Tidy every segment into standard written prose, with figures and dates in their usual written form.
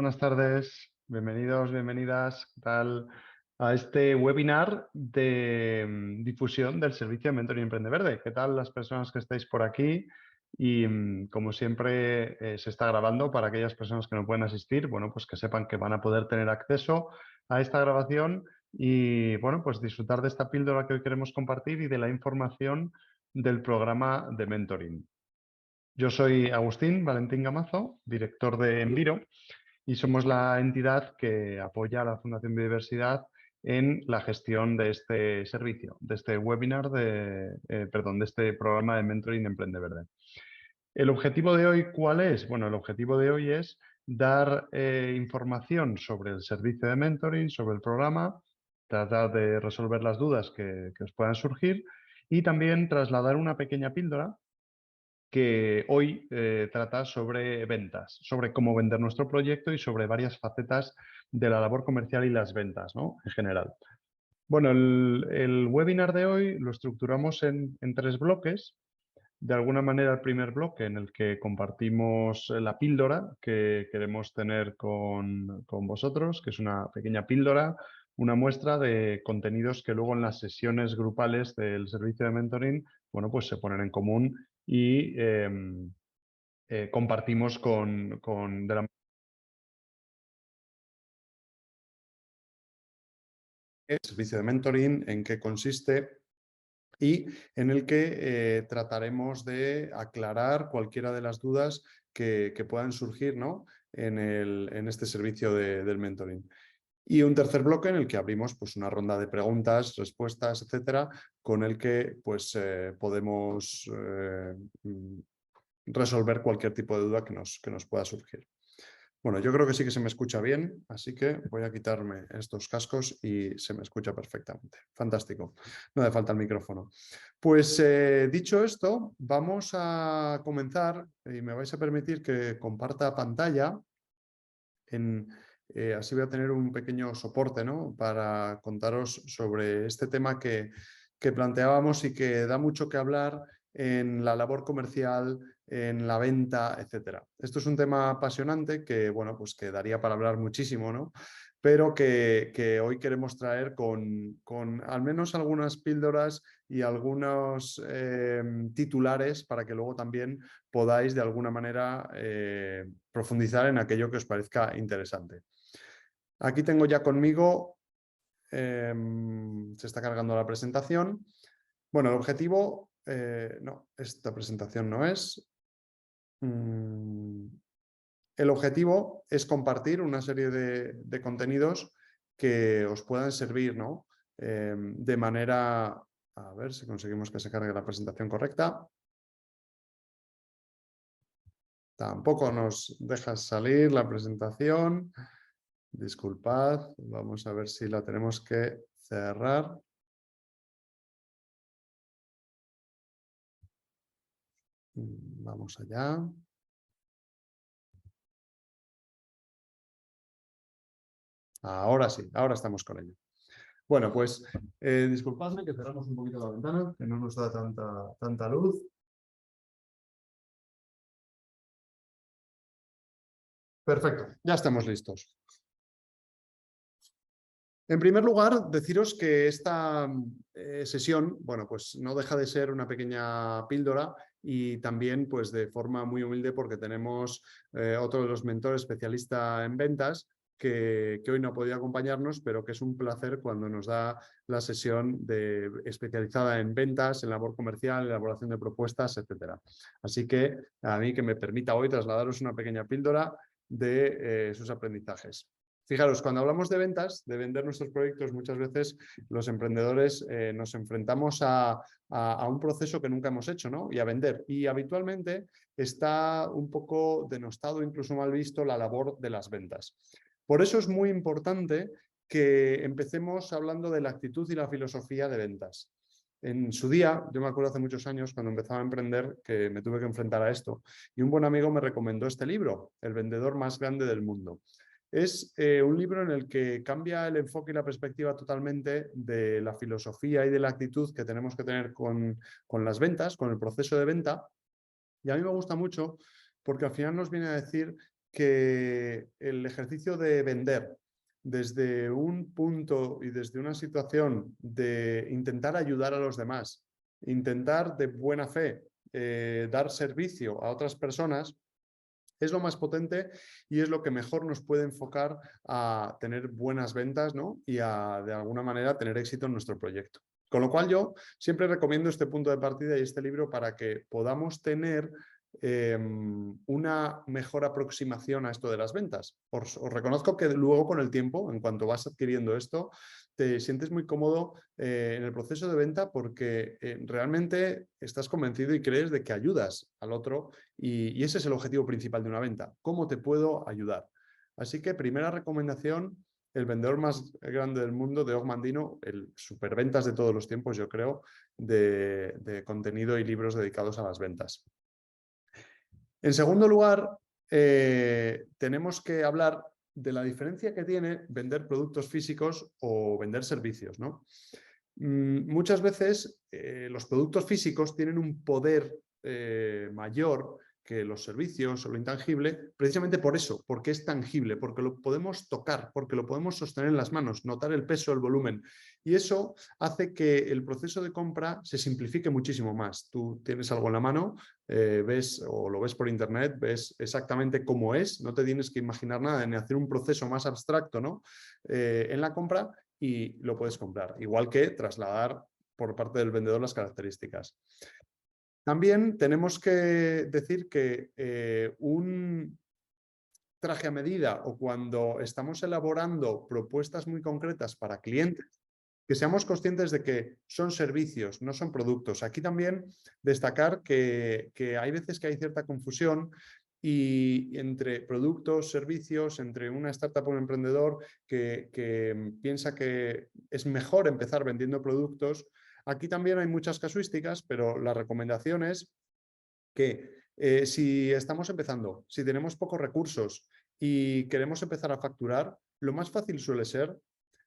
buenas tardes. Bienvenidos, bienvenidas, ¿qué tal? A este webinar de difusión del servicio de Mentoring Emprende Verde. ¿Qué tal las personas que estáis por aquí? Y como siempre se está grabando para aquellas personas que no pueden asistir, bueno, pues que sepan que van a poder tener acceso a esta grabación y, bueno, pues disfrutar de esta píldora que hoy queremos compartir y de la información del programa de mentoring. Yo soy Agustín Valentín Gamazo, director de Enviro, y somos la entidad que apoya a la Fundación Biodiversidad en la gestión de este servicio, de este webinar, de este programa de mentoring Emprende Verde. ¿El objetivo de hoy cuál es? Bueno, el objetivo de hoy es dar información sobre el servicio de mentoring, sobre el programa, tratar de resolver las dudas que os puedan surgir y también trasladar una pequeña píldora que hoy trata sobre ventas, sobre cómo vender nuestro proyecto y sobre varias facetas de la labor comercial y las ventas, ¿no? En general. Bueno, el webinar de hoy lo estructuramos en tres bloques. De alguna manera, el primer bloque en el que compartimos la píldora que queremos tener con vosotros, que es una pequeña píldora, una muestra de contenidos que luego en las sesiones grupales del servicio de mentoring, bueno, pues se ponen en común y compartimos de la el servicio de mentoring, en qué consiste y en el que trataremos de aclarar cualquiera de las dudas que puedan surgir, ¿no? en este servicio del mentoring. Y un tercer bloque en el que abrimos pues, una ronda de preguntas, respuestas, etcétera, con el que pues, podemos resolver cualquier tipo de duda que nos pueda surgir. Bueno, yo creo que sí que se me escucha bien, así que voy a quitarme estos cascos y se me escucha perfectamente. Fantástico. No hace falta el micrófono. Pues dicho esto, vamos a comenzar y me vais a permitir que comparta pantalla. Así voy a tener un pequeño soporte, ¿no? Para contaros sobre este tema que planteábamos y que da mucho que hablar en la labor comercial, en la venta, etcétera. Esto es un tema apasionante que, bueno, pues que daría para hablar muchísimo, ¿no? Pero que hoy queremos traer con al menos algunas píldoras y algunos titulares para que luego también podáis de alguna manera profundizar en aquello que os parezca interesante. Aquí tengo ya conmigo, se está cargando la presentación. Bueno, el objetivo, no, esta presentación no es. El objetivo es compartir una serie de contenidos que os puedan servir, ¿no? De manera, a ver si conseguimos que se cargue la presentación correcta. Tampoco nos deja salir la presentación. Disculpad, vamos a ver si la tenemos que cerrar. Vamos allá. Ahora sí, ahora estamos con ello. Bueno, pues disculpadme que cerramos un poquito la ventana, que no nos da tanta luz. Perfecto, ya estamos listos. En primer lugar, deciros que esta sesión, bueno, pues no deja de ser una pequeña píldora y también, pues de forma muy humilde, porque tenemos otro de los mentores especialista en ventas que hoy no ha podido acompañarnos, pero que es un placer cuando nos da la sesión especializada en ventas, en labor comercial, en elaboración de propuestas, etcétera. Así que a mí que me permita hoy trasladaros una pequeña píldora de sus aprendizajes. Fijaros, cuando hablamos de ventas, de vender nuestros proyectos, muchas veces los emprendedores nos enfrentamos a un proceso que nunca hemos hecho, ¿no? Y a vender. Y habitualmente está un poco denostado, incluso mal visto, la labor de las ventas. Por eso es muy importante que empecemos hablando de la actitud y la filosofía de ventas. En su día, yo me acuerdo hace muchos años, cuando empezaba a emprender, que me tuve que enfrentar a esto. Y un buen amigo me recomendó este libro, El vendedor más grande del mundo. Es un libro en el que cambia el enfoque y la perspectiva totalmente de la filosofía y de la actitud que tenemos que tener con las ventas, con el proceso de venta. Y a mí me gusta mucho porque al final nos viene a decir que el ejercicio de vender desde un punto y desde una situación de intentar ayudar a los demás, intentar de buena fe dar servicio a otras personas, es lo más potente y es lo que mejor nos puede enfocar a tener buenas ventas, ¿no? Y a, de alguna manera, tener éxito en nuestro proyecto. Con lo cual yo siempre recomiendo este punto de partida y este libro para que podamos tener una mejor aproximación a esto de las ventas. Os reconozco que luego con el tiempo, en cuanto vas adquiriendo esto, te sientes muy cómodo en el proceso de venta porque realmente estás convencido y crees de que ayudas al otro y ese es el objetivo principal de una venta. ¿Cómo te puedo ayudar? Así que primera recomendación, el vendedor más grande del mundo de Og Mandino, el superventas de todos los tiempos, yo creo, de contenido y libros dedicados a las ventas. En segundo lugar, tenemos que hablar de la diferencia que tiene vender productos físicos o vender servicios, ¿no? Muchas veces los productos físicos tienen un poder mayor que los servicios o lo intangible, precisamente por eso, porque es tangible, porque lo podemos tocar, porque lo podemos sostener en las manos, notar el peso, el volumen. Y eso hace que el proceso de compra se simplifique muchísimo más. Tú tienes algo en la mano, ves o lo ves por internet, ves exactamente cómo es, no te tienes que imaginar nada ni hacer un proceso más abstracto, ¿no? En la compra y lo puedes comprar. Igual que trasladar por parte del vendedor las características. También tenemos que decir que un traje a medida o cuando estamos elaborando propuestas muy concretas para clientes, que seamos conscientes de que son servicios, no son productos. Aquí también destacar que hay veces que hay cierta confusión y entre productos, servicios, entre una startup o un emprendedor que piensa que es mejor empezar vendiendo productos. Aquí también hay muchas casuísticas, pero la recomendación es que si estamos empezando, si tenemos pocos recursos y queremos empezar a facturar, lo más fácil suele ser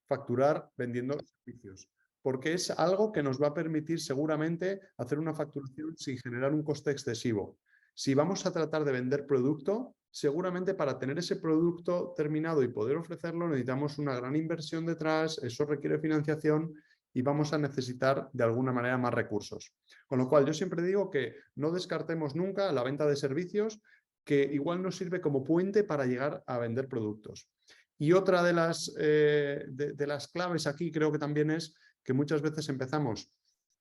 facturar vendiendo servicios, porque es algo que nos va a permitir seguramente hacer una facturación sin generar un coste excesivo. Si vamos a tratar de vender producto, seguramente para tener ese producto terminado y poder ofrecerlo necesitamos una gran inversión detrás, eso requiere financiación y vamos a necesitar de alguna manera más recursos. Con lo cual yo siempre digo que no descartemos nunca la venta de servicios, que igual nos sirve como puente para llegar a vender productos. Y otra de las claves aquí creo que también es que muchas veces empezamos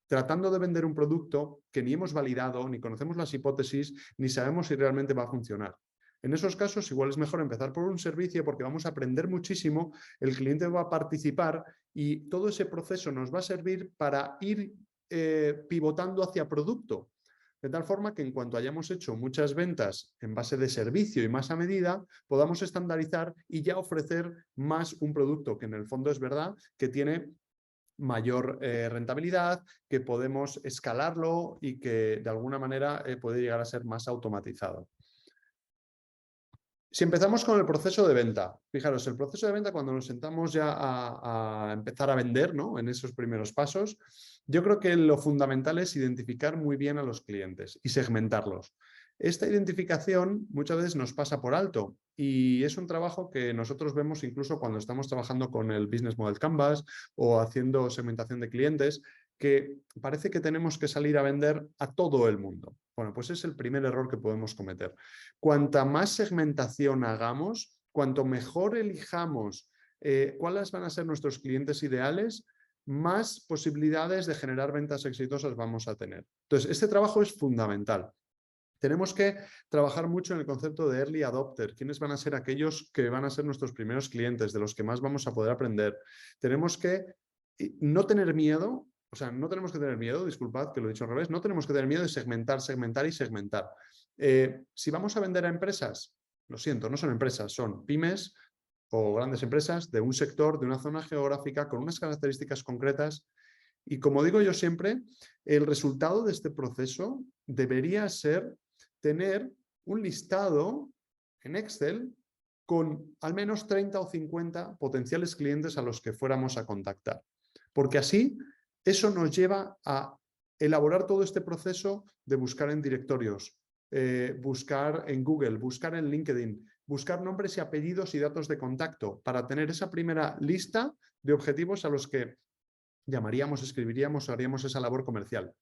tratando de vender un producto que ni hemos validado, ni conocemos las hipótesis, ni sabemos si realmente va a funcionar. En esos casos igual es mejor empezar por un servicio porque vamos a aprender muchísimo, el cliente va a participar y todo ese proceso nos va a servir para ir pivotando hacia producto. De tal forma que en cuanto hayamos hecho muchas ventas en base de servicio y más a medida, podamos estandarizar y ya ofrecer más un producto que en el fondo es verdad que tiene mayor rentabilidad, que podemos escalarlo y que de alguna manera puede llegar a ser más automatizado. Si empezamos con el proceso de venta, fijaros, el proceso de venta cuando nos sentamos ya a empezar a vender, ¿no? En esos primeros pasos, yo creo que lo fundamental es identificar muy bien a los clientes y segmentarlos. Esta identificación muchas veces nos pasa por alto y es un trabajo que nosotros vemos incluso cuando estamos trabajando con el Business Model Canvas o haciendo segmentación de clientes, que parece que tenemos que salir a vender a todo el mundo. Bueno, pues es el primer error que podemos cometer. Cuanta más segmentación hagamos, cuanto mejor elijamos cuáles van a ser nuestros clientes ideales, más posibilidades de generar ventas exitosas vamos a tener. Entonces, este trabajo es fundamental. Tenemos que trabajar mucho en el concepto de early adopter. ¿Quiénes van a ser aquellos que van a ser nuestros primeros clientes, de los que más vamos a poder aprender? Tenemos que no tener miedo, o sea, no tenemos que tener miedo, disculpad que lo he dicho al revés, no tenemos que tener miedo de segmentar, segmentar y segmentar. Si vamos a vender a empresas, lo siento, no son empresas, son pymes o grandes empresas de un sector, de una zona geográfica, con unas características concretas. Y como digo yo siempre, el resultado de este proceso debería ser tener un listado en Excel con al menos 30 o 50 potenciales clientes a los que fuéramos a contactar. Porque así eso nos lleva a elaborar todo este proceso de buscar en directorios, buscar en Google, buscar en LinkedIn, buscar nombres y apellidos y datos de contacto para tener esa primera lista de objetivos a los que llamaríamos, escribiríamos o haríamos esa labor comercial.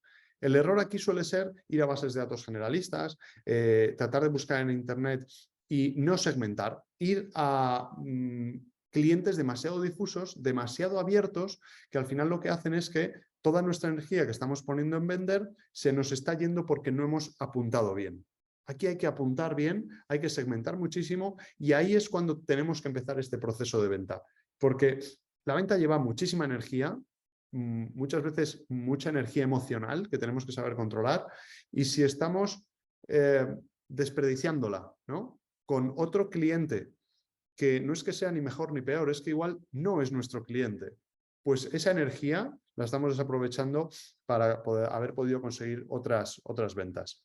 El error aquí suele ser ir a bases de datos generalistas, tratar de buscar en Internet y no segmentar, ir a clientes demasiado difusos, demasiado abiertos, que al final lo que hacen es que toda nuestra energía que estamos poniendo en vender se nos está yendo porque no hemos apuntado bien. Aquí hay que apuntar bien, hay que segmentar muchísimo y ahí es cuando tenemos que empezar este proceso de venta. Porque la venta lleva muchísima energía, muchas veces mucha energía emocional que tenemos que saber controlar y si estamos desperdiciándola, ¿no?, con otro cliente que no es que sea ni mejor ni peor, es que igual no es nuestro cliente, pues esa energía la estamos desaprovechando para haber podido conseguir otras ventas.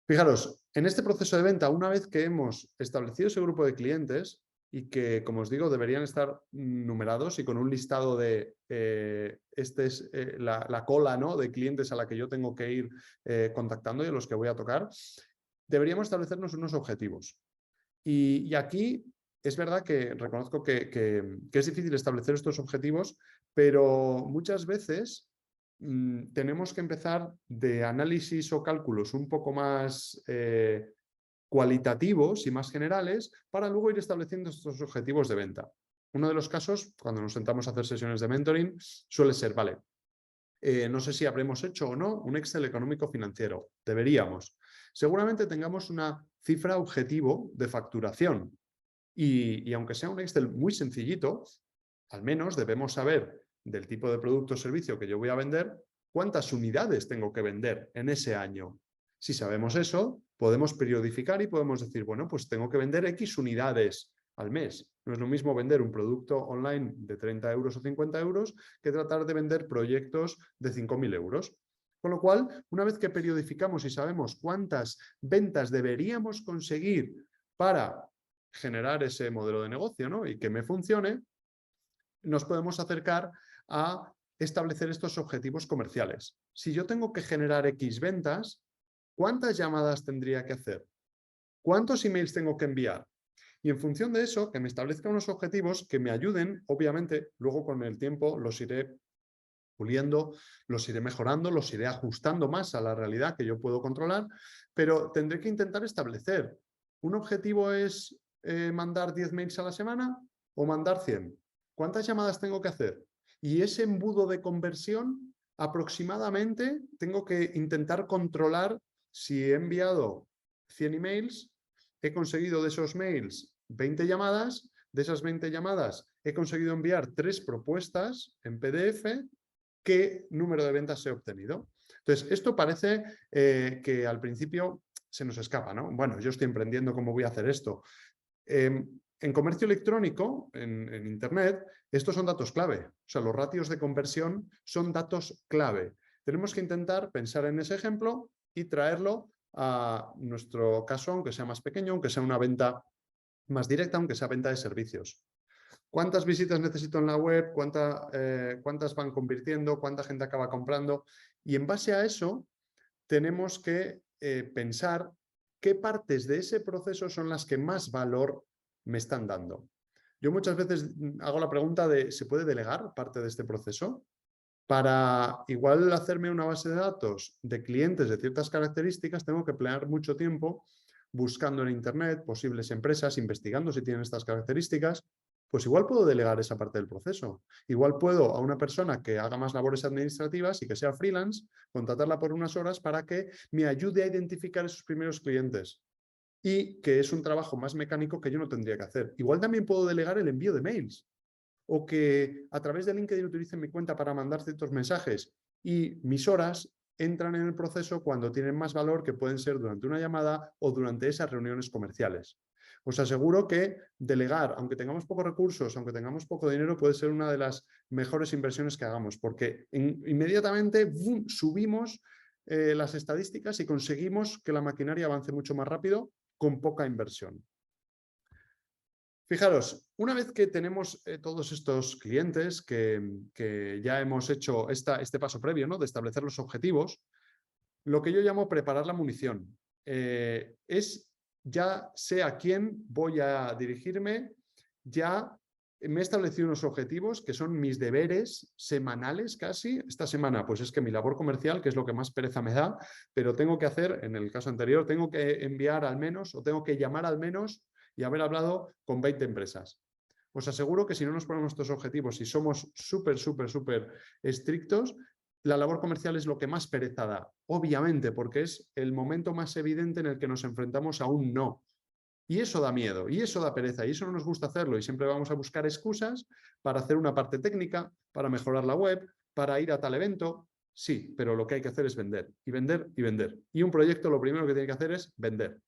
Fijaros, en este proceso de venta, una vez que hemos establecido ese grupo de clientes y que, como os digo, deberían estar numerados y con un listado de esta es la cola, ¿no?, de clientes a la que yo tengo que ir contactando y a los que voy a tocar, deberíamos establecernos unos objetivos. Y aquí es verdad que reconozco que es difícil establecer estos objetivos, pero muchas veces tenemos que empezar de análisis o cálculos un poco más cualitativos y más generales para luego ir estableciendo estos objetivos de venta. Uno de los casos, cuando nos sentamos a hacer sesiones de mentoring, suele ser, vale, no sé si habremos hecho o no un Excel económico financiero. Deberíamos. Seguramente tengamos una cifra objetivo de facturación y aunque sea un Excel muy sencillito, al menos debemos saber del tipo de producto o servicio que yo voy a vender, cuántas unidades tengo que vender en ese año. Si sabemos eso, podemos periodificar y podemos decir, bueno, pues tengo que vender X unidades al mes. No es lo mismo vender un producto online de 30 euros o 50 euros que tratar de vender proyectos de 5.000 euros. Con lo cual, una vez que periodificamos y sabemos cuántas ventas deberíamos conseguir para generar ese modelo de negocio, ¿no?, y que me funcione, nos podemos acercar a establecer estos objetivos comerciales. Si yo tengo que generar X ventas, ¿cuántas llamadas tendría que hacer? ¿Cuántos emails tengo que enviar? Y en función de eso, que me establezca unos objetivos que me ayuden, obviamente, luego con el tiempo los iré puliendo, los iré mejorando, los iré ajustando más a la realidad que yo puedo controlar, pero tendré que intentar establecer. ¿Un objetivo es mandar 10 mails a la semana o mandar 100? ¿Cuántas llamadas tengo que hacer? Y ese embudo de conversión, aproximadamente, tengo que intentar controlar si he enviado 100 emails, he conseguido de esos mails 20 llamadas, de esas 20 llamadas he conseguido enviar 3 propuestas en PDF, ¿qué número de ventas he obtenido? Entonces, esto parece que al principio se nos escapa, ¿no? Bueno, yo estoy emprendiendo, ¿cómo voy a hacer esto? En comercio electrónico, en Internet, estos son datos clave. O sea, los ratios de conversión son datos clave. Tenemos que intentar pensar en ese ejemplo y traerlo a nuestro caso, aunque sea más pequeño, aunque sea una venta más directa, aunque sea venta de servicios. ¿Cuántas visitas necesito en la web? ¿Cuántas van convirtiendo? ¿Cuánta gente acaba comprando? Y en base a eso, tenemos que pensar qué partes de ese proceso son las que más valor me están dando. Yo muchas veces hago la pregunta de, ¿se puede delegar parte de este proceso? Para igual hacerme una base de datos de clientes de ciertas características, tengo que emplear mucho tiempo buscando en Internet posibles empresas, investigando si tienen estas características, pues igual puedo delegar esa parte del proceso. Igual puedo a una persona que haga más labores administrativas y que sea freelance, contratarla por unas horas para que me ayude a identificar esos primeros clientes. Y que es un trabajo más mecánico que yo no tendría que hacer. Igual también puedo delegar el envío de mails o que a través de LinkedIn utilicen mi cuenta para mandar ciertos mensajes y mis horas entran en el proceso cuando tienen más valor, que pueden ser durante una llamada o durante esas reuniones comerciales. Os aseguro que delegar, aunque tengamos pocos recursos, aunque tengamos poco dinero, puede ser una de las mejores inversiones que hagamos, porque inmediatamente ¡bum!, subimos las estadísticas y conseguimos que la maquinaria avance mucho más rápido con poca inversión. Fijaros, una vez que tenemos todos estos clientes que ya hemos hecho este paso previo, ¿no?, de establecer los objetivos, lo que yo llamo preparar la munición. Es ya sé a quién voy a dirigirme, ya me he establecido unos objetivos que son mis deberes semanales casi. Esta semana, pues es que mi labor comercial, que es lo que más pereza me da, pero tengo que hacer, en el caso anterior, tengo que enviar al menos o tengo que llamar al menos y haber hablado con 20 empresas. Os aseguro que si no nos ponemos estos objetivos y somos súper estrictos, la labor comercial es lo que más pereza da, obviamente, porque es el momento más evidente en el que nos enfrentamos a un no. Y eso da miedo, y eso da pereza, y eso no nos gusta hacerlo, y siempre vamos a buscar excusas para hacer una parte técnica, para mejorar la web, para ir a tal evento. Sí, pero lo que hay que hacer es vender, y vender, y vender. Y un proyecto lo primero que tiene que hacer es vender.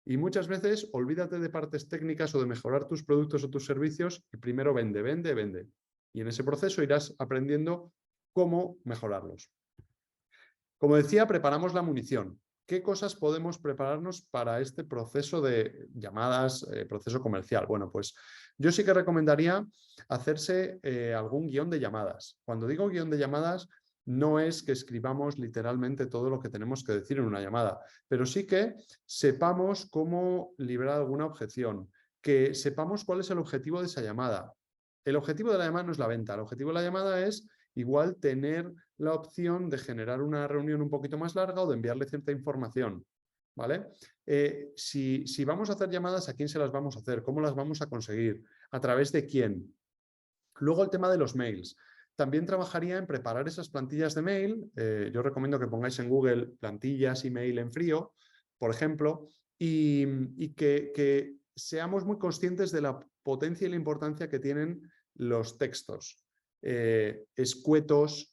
Y muchas veces olvídate de partes técnicas o de mejorar tus productos o tus servicios, y primero vende, vende, vende. Y en ese proceso irás aprendiendo cómo mejorarlos. Como decía, preparamos la munición. ¿Qué cosas podemos prepararnos para este proceso de llamadas, proceso comercial? Bueno, pues yo sí que recomendaría hacerse algún guión de llamadas. Cuando digo guión de llamadas, no es que escribamos literalmente todo lo que tenemos que decir en una llamada, pero sí que sepamos cómo librar alguna objeción, que sepamos cuál es el objetivo de esa llamada. El objetivo de la llamada no es la venta, el objetivo de la llamada es igual tener la opción de generar una reunión un poquito más larga o de enviarle cierta información, ¿vale? Si vamos a hacer llamadas, ¿a quién se las vamos a hacer? ¿Cómo las vamos a conseguir? ¿A través de quién? Luego el tema de los mails. También trabajaría en preparar esas plantillas de mail. Yo recomiendo que pongáis en Google plantillas y mail en frío, por ejemplo, y que seamos muy conscientes de la potencia y la importancia que tienen los textos. Escuetos,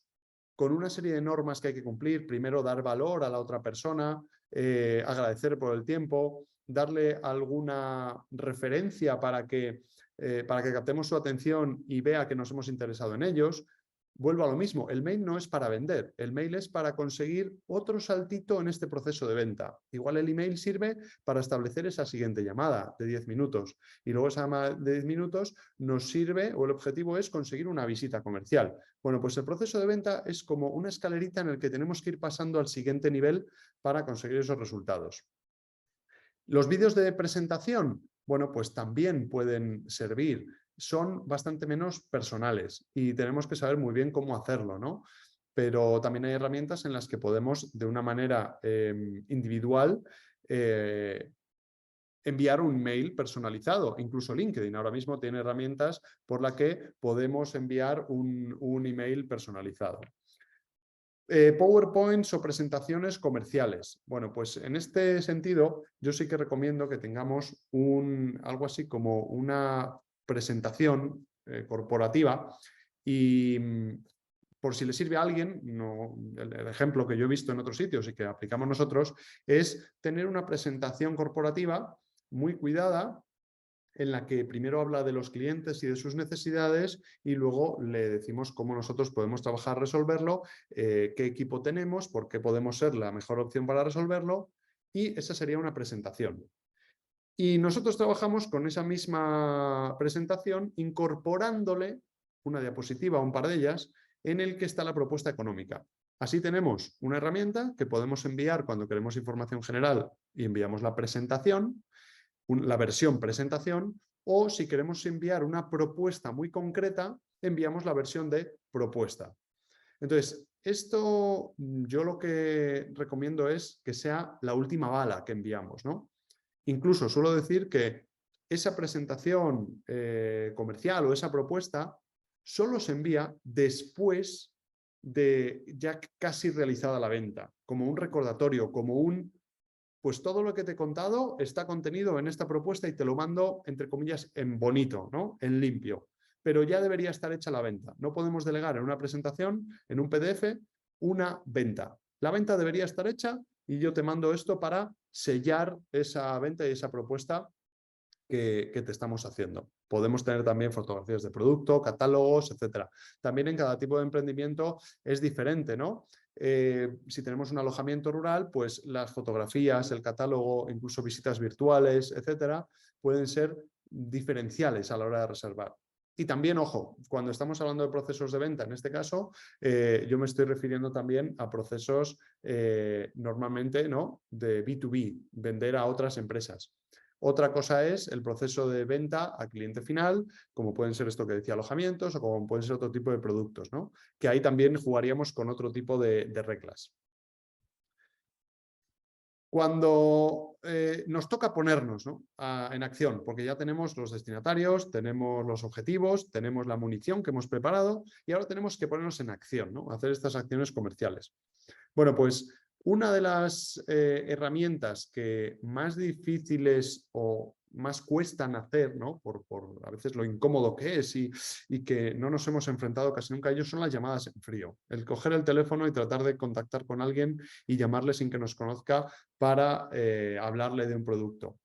con una serie de normas que hay que cumplir. Primero, dar valor a la otra persona, agradecer por el tiempo, darle alguna referencia para que captemos su atención y vea que nos hemos interesado en ellos. Vuelvo a lo mismo, el mail no es para vender, el mail es para conseguir otro saltito en este proceso de venta. Igual el email sirve para establecer esa siguiente llamada de 10 minutos y luego esa llamada de 10 minutos nos sirve o el objetivo es conseguir una visita comercial. Bueno, pues el proceso de venta es como una escalerita en el que tenemos que ir pasando al siguiente nivel para conseguir esos resultados. Los vídeos de presentación, bueno, pues también pueden servir. Son bastante menos personales y tenemos que saber muy bien cómo hacerlo, ¿no? Pero también hay herramientas en las que podemos, de una manera individual, enviar un mail personalizado. Incluso LinkedIn ahora mismo tiene herramientas por las que podemos enviar un email personalizado. PowerPoints o presentaciones comerciales. Bueno, pues en este sentido yo sí que recomiendo que tengamos algo así como una presentación corporativa y por si le sirve a alguien, el ejemplo que yo he visto en otros sitios y que aplicamos nosotros es tener una presentación corporativa muy cuidada en la que primero habla de los clientes y de sus necesidades y luego le decimos cómo nosotros podemos trabajar, resolverlo, qué equipo tenemos, por qué podemos ser la mejor opción para resolverlo y esa sería una presentación. Y nosotros trabajamos con esa misma presentación incorporándole una diapositiva, un par de ellas, en el que está la propuesta económica. Así tenemos una herramienta que podemos enviar cuando queremos información general y enviamos la presentación, la versión presentación, o si queremos enviar una propuesta muy concreta, enviamos la versión de propuesta. Entonces, esto yo lo que recomiendo es que sea la última bala que enviamos, ¿no? Incluso suelo decir que esa presentación comercial o esa propuesta solo se envía después de ya casi realizada la venta, como un recordatorio, como pues todo lo que te he contado está contenido en esta propuesta y te lo mando, entre comillas, en bonito, ¿no? En limpio. Pero ya debería estar hecha la venta. No podemos delegar en una presentación, en un PDF, una venta. La venta debería estar hecha y yo te mando esto para sellar esa venta y esa propuesta que te estamos haciendo. Podemos tener también fotografías de producto, catálogos, etcétera. También en cada tipo de emprendimiento es diferente, ¿no? Si tenemos un alojamiento rural, pues las fotografías, el catálogo, incluso visitas virtuales, etcétera, pueden ser diferenciales a la hora de reservar. Y también, ojo, cuando estamos hablando de procesos de venta, en este caso, yo me estoy refiriendo también a procesos normalmente, ¿no?, de B2B, vender a otras empresas. Otra cosa es el proceso de venta a cliente final, como pueden ser esto que decía, alojamientos, o como pueden ser otro tipo de productos, ¿no? Que ahí también jugaríamos con otro tipo de reglas. Cuando nos toca ponernos, ¿no?, en acción, porque ya tenemos los destinatarios, tenemos los objetivos, tenemos la munición que hemos preparado y ahora tenemos que ponernos en acción, ¿no?, hacer estas acciones comerciales. Bueno, pues una de las herramientas que más difíciles o más cuestan hacer, ¿no?, por a veces lo incómodo que es y que no nos hemos enfrentado casi nunca a ellos, son las llamadas en frío. El coger el teléfono y tratar de contactar con alguien y llamarle sin que nos conozca para hablarle de un producto.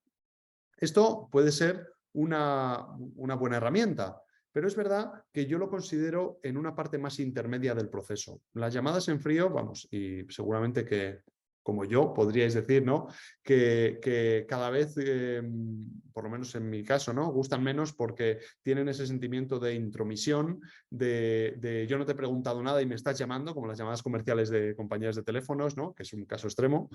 Esto puede ser una buena herramienta, pero es verdad que yo lo considero en una parte más intermedia del proceso. Las llamadas en frío, vamos, y seguramente que, como yo, podríais decir, ¿no?, que cada vez, por lo menos en mi caso, ¿no?, gustan menos porque tienen ese sentimiento de intromisión, de yo no te he preguntado nada y me estás llamando, como las llamadas comerciales de compañías de teléfonos, ¿no?, que es un caso extremo.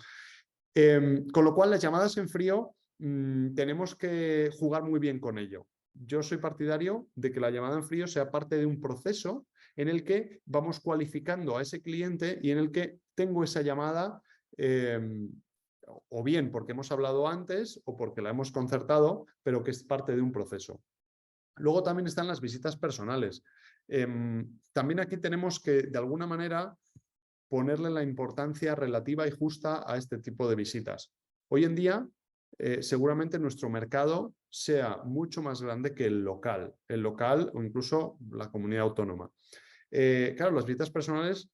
Con lo cual, las llamadas en frío tenemos que jugar muy bien con ello. Yo soy partidario de que la llamada en frío sea parte de un proceso en el que vamos cualificando a ese cliente y en el que tengo esa llamada o bien porque hemos hablado antes o porque la hemos concertado, pero que es parte de un proceso. Luego también están las visitas personales. También aquí tenemos que, de alguna manera, ponerle la importancia relativa y justa a este tipo de visitas. Hoy en día, seguramente nuestro mercado sea mucho más grande que el local o incluso la comunidad autónoma. Claro, las visitas personales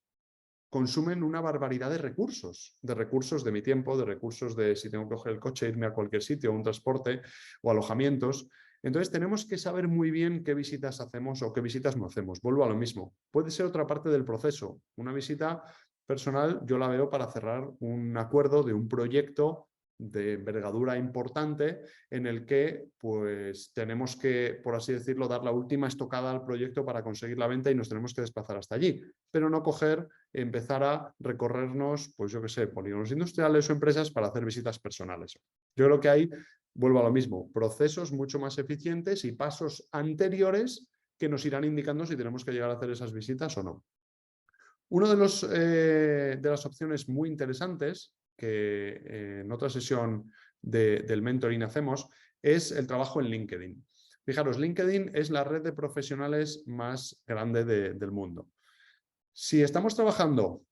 consumen una barbaridad de recursos de mi tiempo, de recursos de si tengo que coger el coche, irme a cualquier sitio, un transporte o alojamientos. Entonces tenemos que saber muy bien qué visitas hacemos o qué visitas no hacemos. Vuelvo a lo mismo. Puede ser otra parte del proceso. Una visita personal yo la veo para cerrar un acuerdo de un proyecto de envergadura importante en el que pues tenemos que, por así decirlo, dar la última estocada al proyecto para conseguir la venta y nos tenemos que desplazar hasta allí, pero no empezar a recorrernos, pues yo qué sé, polígonos industriales o empresas para hacer visitas personales. Yo creo que ahí, vuelvo a lo mismo, procesos mucho más eficientes y pasos anteriores que nos irán indicando si tenemos que llegar a hacer esas visitas o no. Una de las opciones muy interesantes que en otra sesión del mentoring hacemos es el trabajo en LinkedIn. Fijaros, LinkedIn es la red de profesionales más grande del mundo. Si estamos trabajando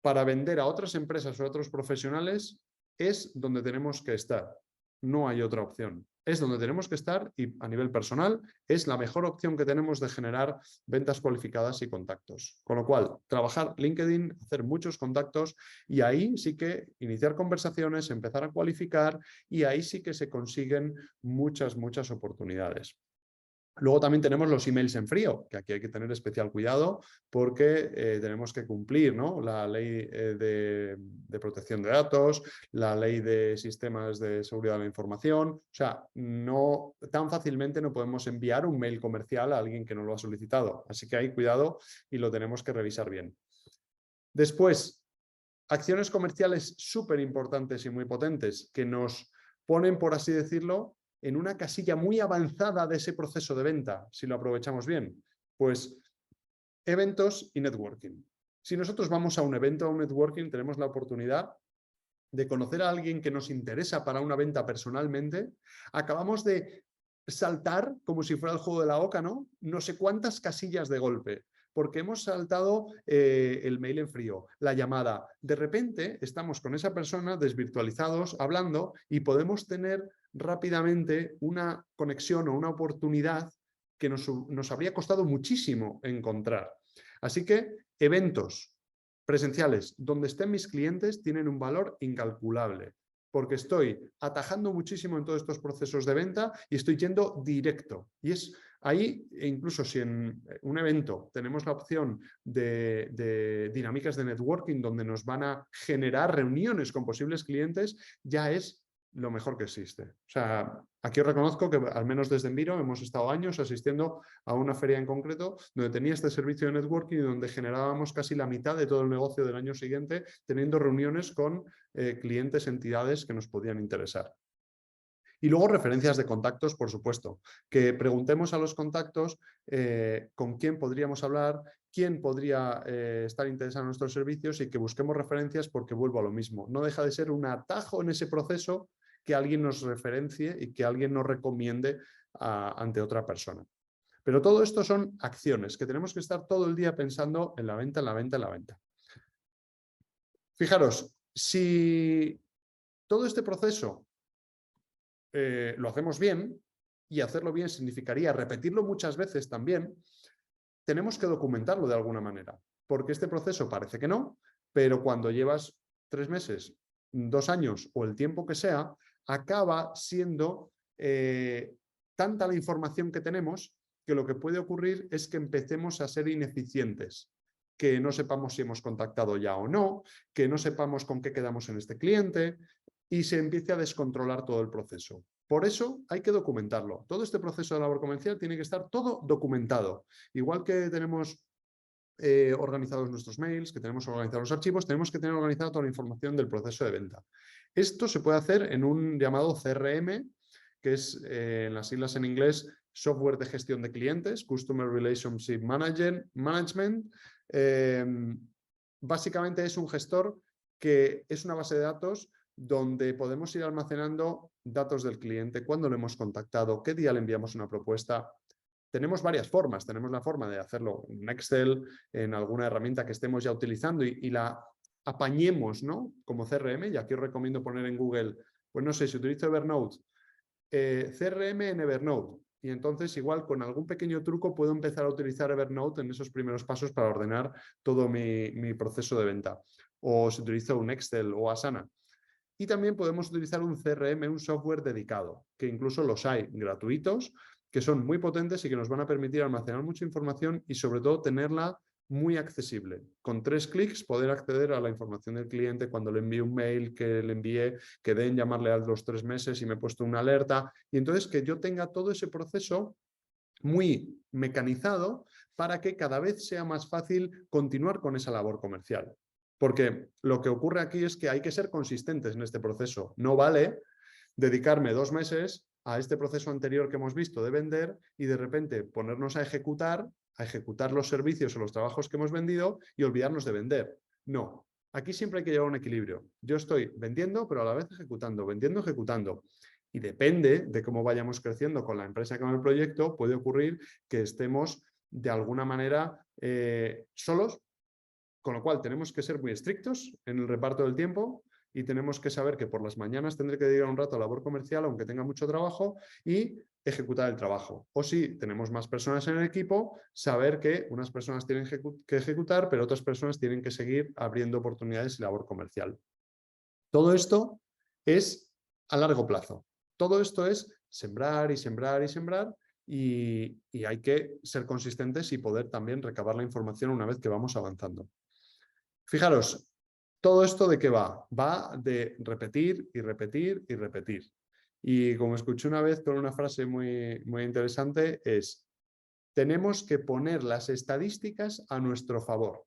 para vender a otras empresas o a otros profesionales, es donde tenemos que estar. No hay otra opción. Es donde tenemos que estar y a nivel personal es la mejor opción que tenemos de generar ventas cualificadas y contactos. Con lo cual, trabajar LinkedIn, hacer muchos contactos y ahí sí que iniciar conversaciones, empezar a cualificar y ahí sí que se consiguen muchas oportunidades. Luego también tenemos los emails en frío, que aquí hay que tener especial cuidado porque tenemos que cumplir, ¿no?, la ley de protección de datos, la ley de sistemas de seguridad de la información. O sea, no tan fácilmente no podemos enviar un mail comercial a alguien que no lo ha solicitado. Así que hay cuidado y lo tenemos que revisar bien. Después, acciones comerciales súper importantes y muy potentes que nos ponen, por así decirlo, en una casilla muy avanzada de ese proceso de venta, si lo aprovechamos bien. Pues eventos y networking. Si nosotros vamos a un evento o un networking, tenemos la oportunidad de conocer a alguien que nos interesa para una venta personalmente, acabamos de saltar, como si fuera el juego de la oca, ¿no?, no sé cuántas casillas de golpe, porque hemos saltado el mail en frío, la llamada. De repente estamos con esa persona desvirtualizados, hablando, y podemos tener rápidamente una conexión o una oportunidad que nos habría costado muchísimo encontrar. Así que eventos presenciales donde estén mis clientes tienen un valor incalculable, porque estoy atajando muchísimo en todos estos procesos de venta y estoy yendo directo. Y es ahí, incluso si en un evento tenemos la opción de dinámicas de networking donde nos van a generar reuniones con posibles clientes, ya es lo mejor que existe. O sea, aquí os reconozco que al menos desde Enviro hemos estado años asistiendo a una feria en concreto donde tenía este servicio de networking y donde generábamos casi la mitad de todo el negocio del año siguiente teniendo reuniones con clientes, entidades que nos podían interesar. Y luego referencias de contactos, por supuesto, que preguntemos a los contactos con quién podríamos hablar, quién podría estar interesado en nuestros servicios y que busquemos referencias porque vuelvo a lo mismo. No deja de ser un atajo en ese proceso que alguien nos referencie y que alguien nos recomiende ante otra persona. Pero todo esto son acciones que tenemos que estar todo el día pensando en la venta, en la venta, en la venta. Fijaros, si todo este proceso lo hacemos bien, y hacerlo bien significaría repetirlo muchas veces también, tenemos que documentarlo de alguna manera, porque este proceso parece que no, pero cuando llevas 3 meses, 2 años o el tiempo que sea, acaba siendo tanta la información que tenemos que lo que puede ocurrir es que empecemos a ser ineficientes, que no sepamos si hemos contactado ya o no, que no sepamos con qué quedamos en este cliente y se empiece a descontrolar todo el proceso. Por eso hay que documentarlo. Todo este proceso de labor comercial tiene que estar todo documentado. Igual que tenemos organizados nuestros mails, que tenemos organizados los archivos, tenemos que tener organizada toda la información del proceso de venta. Esto se puede hacer en un llamado CRM, que es en las siglas en inglés Software de Gestión de Clientes, Customer Relationship Management. Básicamente es un gestor que es una base de datos donde podemos ir almacenando datos del cliente, cuándo lo hemos contactado, qué día le enviamos una propuesta. Tenemos varias formas. Tenemos la forma de hacerlo en Excel, en alguna herramienta que estemos ya utilizando y la apañemos, ¿no? Como CRM. Y aquí os recomiendo poner en Google, pues no sé, si utilizo Evernote, CRM en Evernote. Y entonces igual con algún pequeño truco puedo empezar a utilizar Evernote en esos primeros pasos para ordenar todo mi proceso de venta. O si utilizo un Excel o Asana. Y también podemos utilizar un CRM, un software dedicado, que incluso los hay gratuitos, que son muy potentes y que nos van a permitir almacenar mucha información y sobre todo tenerla muy accesible. Con 3 clics poder acceder a la información del cliente cuando le envíe un mail, que le envíe, que den llamarle a los 3 meses y me he puesto una alerta. Y entonces que yo tenga todo ese proceso muy mecanizado para que cada vez sea más fácil continuar con esa labor comercial. Porque lo que ocurre aquí es que hay que ser consistentes en este proceso. No vale dedicarme 2 meses a este proceso anterior que hemos visto de vender y de repente ponernos a ejecutar los servicios o los trabajos que hemos vendido y olvidarnos de vender. No, aquí siempre hay que llevar un equilibrio. Yo estoy vendiendo, pero a la vez ejecutando, vendiendo, ejecutando. Y depende de cómo vayamos creciendo con la empresa con el proyecto, puede ocurrir que estemos de alguna manera solos, con lo cual tenemos que ser muy estrictos en el reparto del tiempo y tenemos que saber que por las mañanas tendré que dedicar un rato a labor comercial, aunque tenga mucho trabajo, y ejecutar el trabajo. O si tenemos más personas en el equipo, saber que unas personas tienen que ejecutar, pero otras personas tienen que seguir abriendo oportunidades y labor comercial. Todo esto es a largo plazo. Todo esto es sembrar y sembrar y sembrar y hay que ser consistentes y poder también recabar la información una vez que vamos avanzando. Fijaros, ¿todo esto de qué va? Va de repetir y repetir y repetir. Y como escuché una vez con una frase muy, muy interesante es, tenemos que poner las estadísticas a nuestro favor.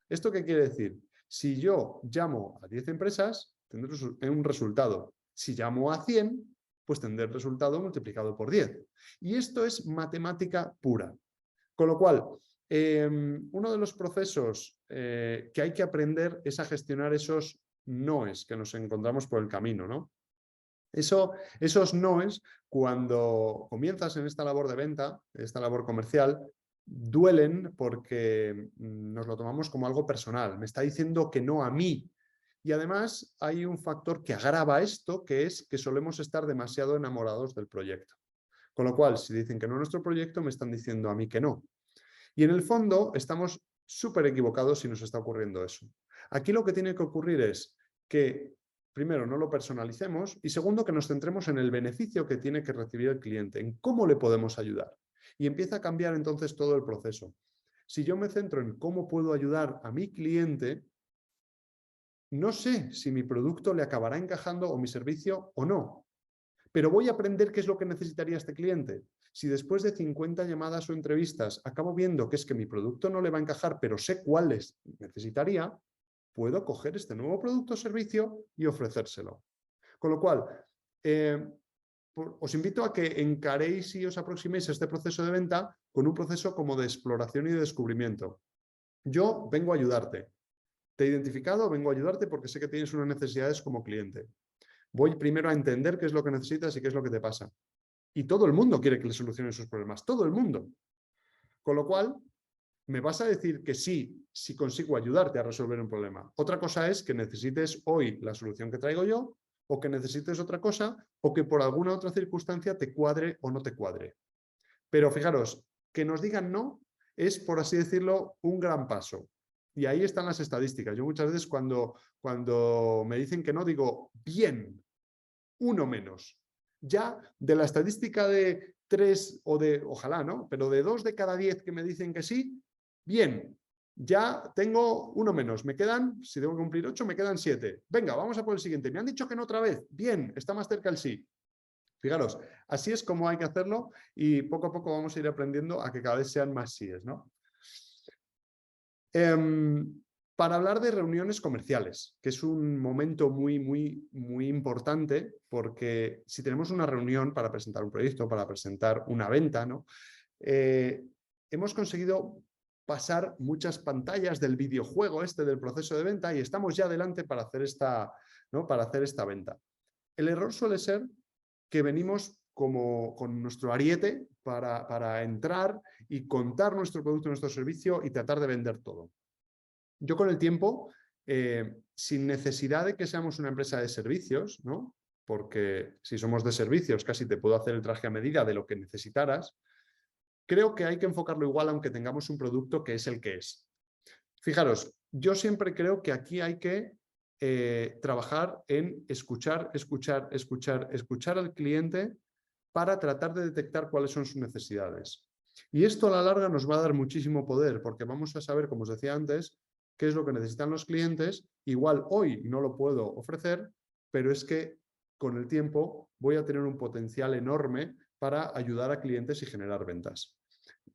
¿Esto qué quiere decir? Si yo llamo a 10 empresas, tendré un resultado. Si llamo a 100, pues tendré el resultado multiplicado por 10. Y esto es matemática pura. Con lo cual, uno de los procesos que hay que aprender es a gestionar esos noes que nos encontramos por el camino, ¿no? Esos noes, cuando comienzas en esta labor de venta, esta labor comercial, duelen porque nos lo tomamos como algo personal. Me está diciendo que no a mí. Y además hay un factor que agrava esto, que es que solemos estar demasiado enamorados del proyecto. Con lo cual, si dicen que no a nuestro proyecto, me están diciendo a mí que no. Y en el fondo estamos súper equivocados si nos está ocurriendo eso. Aquí lo que tiene que ocurrir es que, primero, no lo personalicemos y segundo, que nos centremos en el beneficio que tiene que recibir el cliente, en cómo le podemos ayudar. Y empieza a cambiar entonces todo el proceso. Si yo me centro en cómo puedo ayudar a mi cliente, no sé si mi producto le acabará encajando o mi servicio o no, pero voy a aprender qué es lo que necesitaría este cliente. Si después de 50 llamadas o entrevistas acabo viendo que es que mi producto no le va a encajar, pero sé cuáles necesitaría, puedo coger este nuevo producto o servicio y ofrecérselo. Con lo cual, os invito a que encaréis y os aproximéis a este proceso de venta con un proceso como de exploración y de descubrimiento. Yo vengo a ayudarte. Te he identificado, vengo a ayudarte porque sé que tienes unas necesidades como cliente. Voy primero a entender qué es lo que necesitas y qué es lo que te pasa. Y todo el mundo quiere que le solucionen sus problemas, todo el mundo. Con lo cual, me vas a decir que sí, si consigo ayudarte a resolver un problema. Otra cosa es que necesites hoy la solución que traigo yo, o que necesites otra cosa, o que por alguna otra circunstancia te cuadre o no te cuadre. Pero fijaros, que nos digan no es, por así decirlo, un gran paso. Y ahí están las estadísticas. Yo muchas veces cuando me dicen que no, digo, bien, uno menos. Ya de la estadística de 3 o de, ojalá, ¿no? Pero de 2 de cada 10 que me dicen que sí, bien, ya tengo uno menos. Me quedan, si tengo que cumplir 8, me quedan 7. Venga, vamos a por el siguiente. Me han dicho que no otra vez. Bien, está más cerca el sí. Fijaros, así es como hay que hacerlo y poco a poco vamos a ir aprendiendo a que cada vez sean más síes, ¿no? Para hablar de reuniones comerciales, que es un momento muy importante, porque si tenemos una reunión para presentar un proyecto, para presentar una venta, ¿no? Hemos conseguido pasar muchas pantallas del videojuego del proceso de venta y estamos ya adelante para hacer ¿no? Para hacer esta venta. El error suele ser que venimos como con nuestro ariete para entrar y contar nuestro producto, nuestro servicio y tratar de vender todo. Yo con el tiempo, sin necesidad de que seamos una empresa de servicios, ¿no? Porque si somos de servicios casi te puedo hacer el traje a medida de lo que necesitaras, creo que hay que enfocarlo igual aunque tengamos un producto que es el que es. Fijaros, yo siempre creo que aquí hay que trabajar en escuchar al cliente para tratar de detectar cuáles son sus necesidades. Y esto a la larga nos va a dar muchísimo poder porque vamos a saber, como os decía antes, qué es lo que necesitan los clientes. Igual hoy no lo puedo ofrecer, pero es que con el tiempo voy a tener un potencial enorme para ayudar a clientes y generar ventas.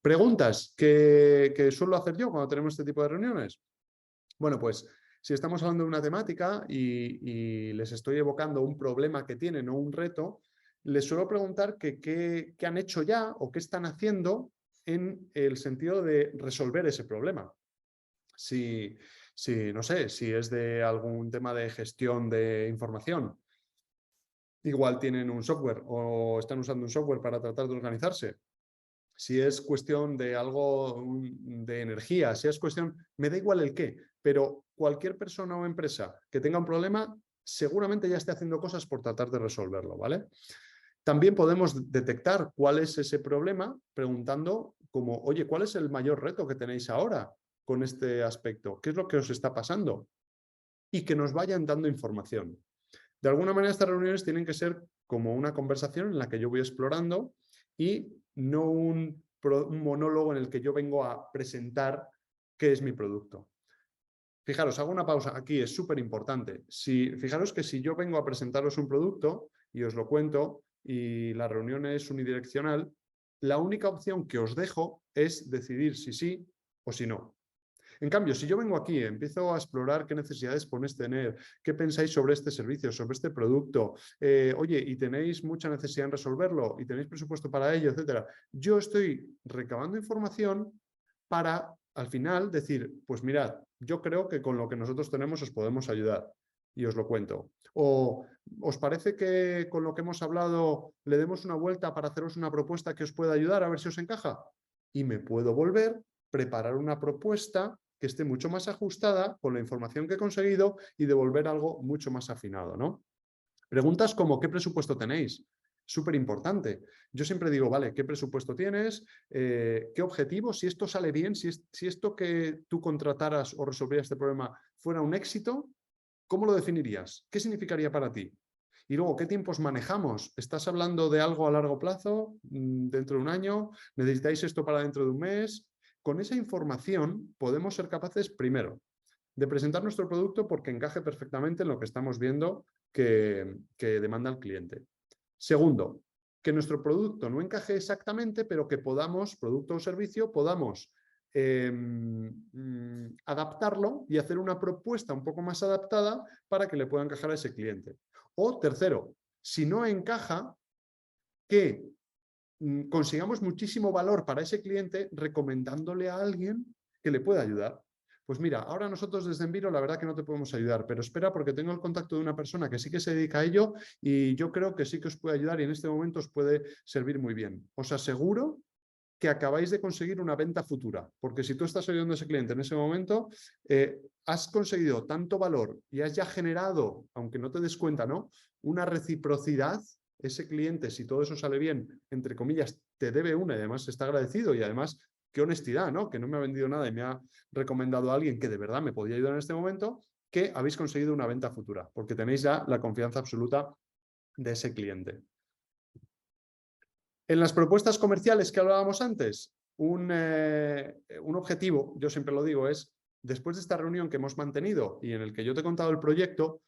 Preguntas que suelo hacer yo cuando tenemos este tipo de reuniones. Bueno, pues si estamos hablando de una temática y les estoy evocando un problema que tienen o un reto, les suelo preguntar qué han hecho ya o qué están haciendo en el sentido de resolver ese problema. No sé, si es de algún tema de gestión de información, igual tienen un software o están usando un software para tratar de organizarse. Si es cuestión de algo de energía, si es cuestión, me da igual el qué, pero cualquier persona o empresa que tenga un problema seguramente ya esté haciendo cosas por tratar de resolverlo, ¿vale? También podemos detectar cuál es ese problema preguntando como, oye, ¿cuál es el mayor reto que tenéis ahora con este aspecto? ¿Qué es lo que os está pasando? Y que nos vayan dando información. De alguna manera estas reuniones tienen que ser como una conversación en la que yo voy explorando y no un monólogo en el que yo vengo a presentar qué es mi producto. Fijaros, hago una pausa aquí, es súper importante. Fijaros que si yo vengo a presentaros un producto y os lo cuento y la reunión es unidireccional, la única opción que os dejo es decidir si sí o si no. En cambio, si yo vengo aquí, empiezo a explorar qué necesidades podéis tener, qué pensáis sobre este servicio, sobre este producto, oye, y tenéis mucha necesidad en resolverlo, y tenéis presupuesto para ello, etcétera. Yo estoy recabando información para, al final, decir, pues mirad, yo creo que con lo que nosotros tenemos os podemos ayudar, y os lo cuento. O, ¿os parece que con lo que hemos hablado le demos una vuelta para haceros una propuesta que os pueda ayudar a ver si os encaja? Y me puedo volver, preparar una propuesta que esté mucho más ajustada con la información que he conseguido y devolver algo mucho más afinado, ¿no? Preguntas como ¿qué presupuesto tenéis? Súper importante. Yo siempre digo, vale, ¿qué presupuesto tienes? ¿Qué objetivo? Si esto sale bien, si esto que tú contrataras o resolvieras este problema fuera un éxito, ¿cómo lo definirías? ¿Qué significaría para ti? Y luego, ¿qué tiempos manejamos? ¿Estás hablando de algo a largo plazo? ¿Dentro de un año? ¿Necesitáis esto para dentro de un mes? Con esa información podemos ser capaces, primero, de presentar nuestro producto porque encaje perfectamente en lo que estamos viendo que demanda el cliente. Segundo, que nuestro producto no encaje exactamente, pero que podamos, producto o servicio, podamos adaptarlo y hacer una propuesta un poco más adaptada para que le pueda encajar a ese cliente. O tercero, si no encaja, que consigamos muchísimo valor para ese cliente recomendándole a alguien que le pueda ayudar. Pues mira, ahora nosotros desde Enviro la verdad que no te podemos ayudar, pero espera porque tengo el contacto de una persona que sí que se dedica a ello y yo creo que sí que os puede ayudar y en este momento os puede servir muy bien. Os aseguro que acabáis de conseguir una venta futura, porque si tú estás ayudando a ese cliente en ese momento, has conseguido tanto valor y has ya generado, aunque no te des cuenta, ¿no?, una reciprocidad. Ese cliente, si todo eso sale bien, entre comillas, te debe una y además está agradecido y además, qué honestidad, ¿no?, que no me ha vendido nada y me ha recomendado a alguien que de verdad me podía ayudar en este momento, que habéis conseguido una venta futura, porque tenéis ya la confianza absoluta de ese cliente. En las propuestas comerciales que hablábamos antes, un objetivo, yo siempre lo digo, es después de esta reunión que hemos mantenido y en el que yo te he contado el proyecto,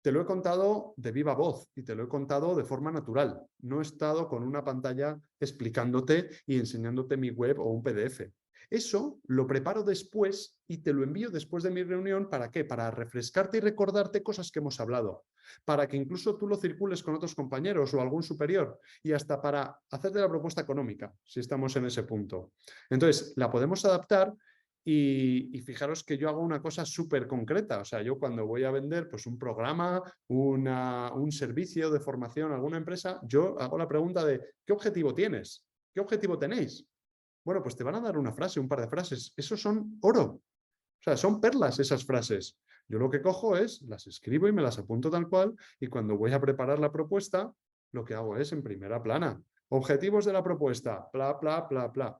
te lo he contado de viva voz y te lo he contado de forma natural. No he estado con una pantalla explicándote y enseñándote mi web o un PDF. Eso lo preparo después y te lo envío después de mi reunión. ¿Para qué? Para refrescarte y recordarte cosas que hemos hablado. Para que incluso tú lo circules con otros compañeros o algún superior y hasta para hacerte la propuesta económica, si estamos en ese punto. Entonces, la podemos adaptar. Y fijaros que yo hago una cosa súper concreta, o sea, yo cuando voy a vender pues un programa, un servicio de formación a alguna empresa, yo hago la pregunta de ¿qué objetivo tienes? ¿Qué objetivo tenéis? Bueno, pues te van a dar una frase, un par de frases, esos son oro, o sea, son perlas esas frases. Yo lo que cojo es, las escribo y me las apunto tal cual y cuando voy a preparar la propuesta, lo que hago es en primera plana. Objetivos de la propuesta, bla, bla, bla, bla.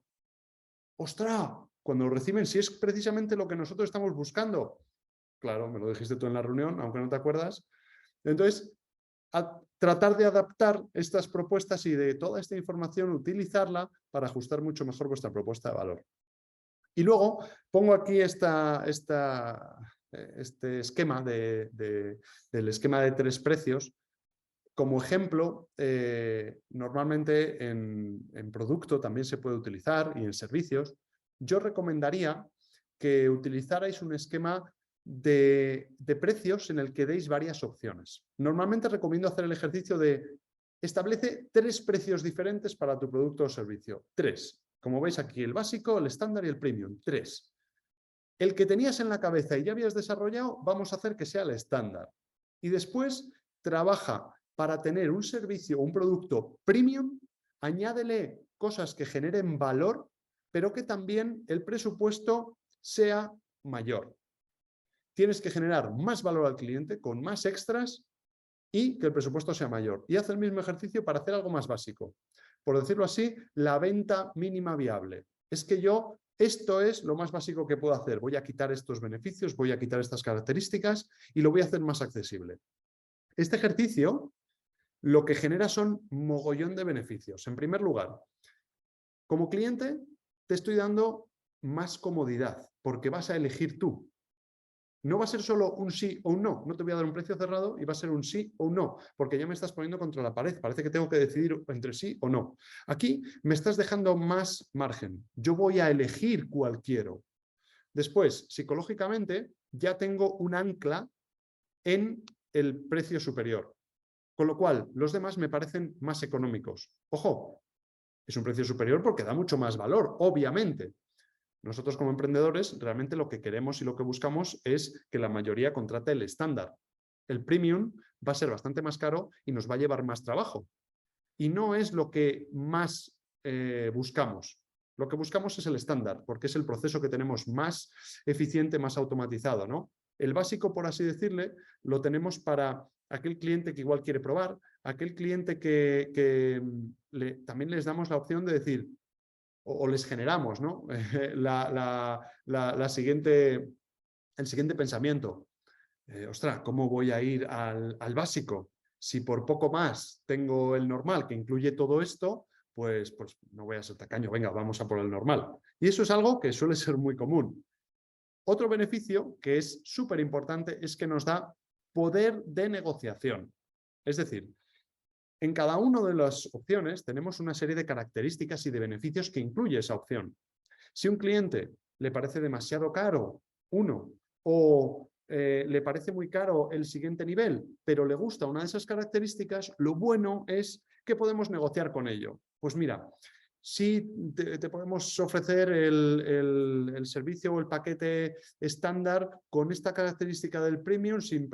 ¡Ostras! Cuando lo reciben, si es precisamente lo que nosotros estamos buscando. Claro, me lo dijiste tú en la reunión, aunque no te acuerdas. Entonces, tratar de adaptar estas propuestas y de toda esta información, utilizarla para ajustar mucho mejor vuestra propuesta de valor. Y luego pongo aquí este esquema del esquema de 3 precios. Como ejemplo, normalmente en producto también se puede utilizar y en servicios. Yo recomendaría que utilizarais un esquema de precios en el que deis varias opciones. Normalmente recomiendo hacer el ejercicio de establece 3 precios diferentes para tu producto o servicio. 3. Como veis aquí, el básico, el estándar y el premium. 3. El que tenías en la cabeza y ya habías desarrollado, vamos a hacer que sea el estándar. Y después trabaja para tener un servicio o un producto premium, añádele cosas que generen valor, pero que también el presupuesto sea mayor. Tienes que generar más valor al cliente con más extras y que el presupuesto sea mayor. Y haz el mismo ejercicio para hacer algo más básico. Por decirlo así, la venta mínima viable. Es que esto es lo más básico que puedo hacer. Voy a quitar estos beneficios, voy a quitar estas características y lo voy a hacer más accesible. Este ejercicio lo que genera son mogollón de beneficios. En primer lugar, como cliente te estoy dando más comodidad porque vas a elegir tú. No va a ser solo un sí o un no. No te voy a dar un precio cerrado y va a ser un sí o un no, porque ya me estás poniendo contra la pared. Parece que tengo que decidir entre sí o no. Aquí me estás dejando más margen. Yo voy a elegir cuál quiero. Después, psicológicamente, ya tengo un ancla en el precio superior. Con lo cual, los demás me parecen más económicos. Ojo, es un precio superior porque da mucho más valor, obviamente. Nosotros como emprendedores realmente lo que queremos y lo que buscamos es que la mayoría contrate el estándar. El premium va a ser bastante más caro y nos va a llevar más trabajo. Y no es lo que más buscamos. Lo que buscamos es el estándar, porque es el proceso que tenemos más eficiente, más automatizado, ¿no? El básico, por así decirle, lo tenemos para aquel cliente que igual quiere probar, aquel cliente que también les damos la opción de decir, o les generamos, ¿no? El siguiente pensamiento. Ostras, ¿cómo voy a ir al básico? Si por poco más tengo el normal que incluye todo esto, pues no voy a ser tacaño, venga, vamos a por el normal. Y eso es algo que suele ser muy común. Otro beneficio que es súper importante es que nos da poder de negociación. Es decir, en cada una de las opciones tenemos una serie de características y de beneficios que incluye esa opción. Si a un cliente le parece demasiado caro uno o le parece muy caro el siguiente nivel, pero le gusta una de esas características, lo bueno es ¿Qué podemos negociar con ello? Pues mira, si te podemos ofrecer el servicio o el paquete estándar con esta característica del premium sin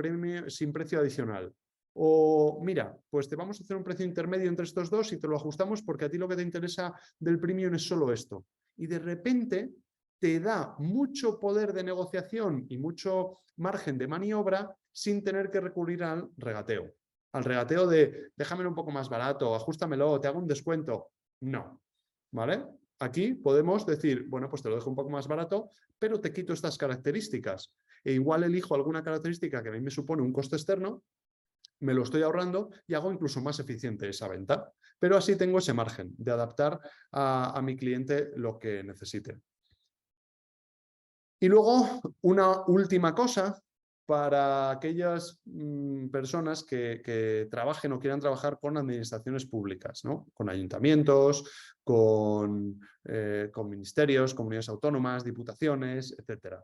precio adicional. O mira, pues te vamos a hacer un precio intermedio entre estos dos y te lo ajustamos porque a ti lo que te interesa del premium es solo esto. Y de repente te da mucho poder de negociación y mucho margen de maniobra sin tener que recurrir al regateo. Al regateo de déjamelo un poco más barato, ajustamelo, te hago un descuento. No, ¿vale? Aquí podemos decir, bueno, pues te lo dejo un poco más barato, pero te quito estas características. E igual elijo alguna característica que a mí me supone un coste externo, me lo estoy ahorrando y hago incluso más eficiente esa venta. Pero así tengo ese margen de adaptar a mi cliente lo que necesite. Y luego, una última cosa para aquellas personas que trabajen o quieran trabajar con administraciones públicas, ¿no? Con ayuntamientos, con ministerios, comunidades autónomas, diputaciones, etc.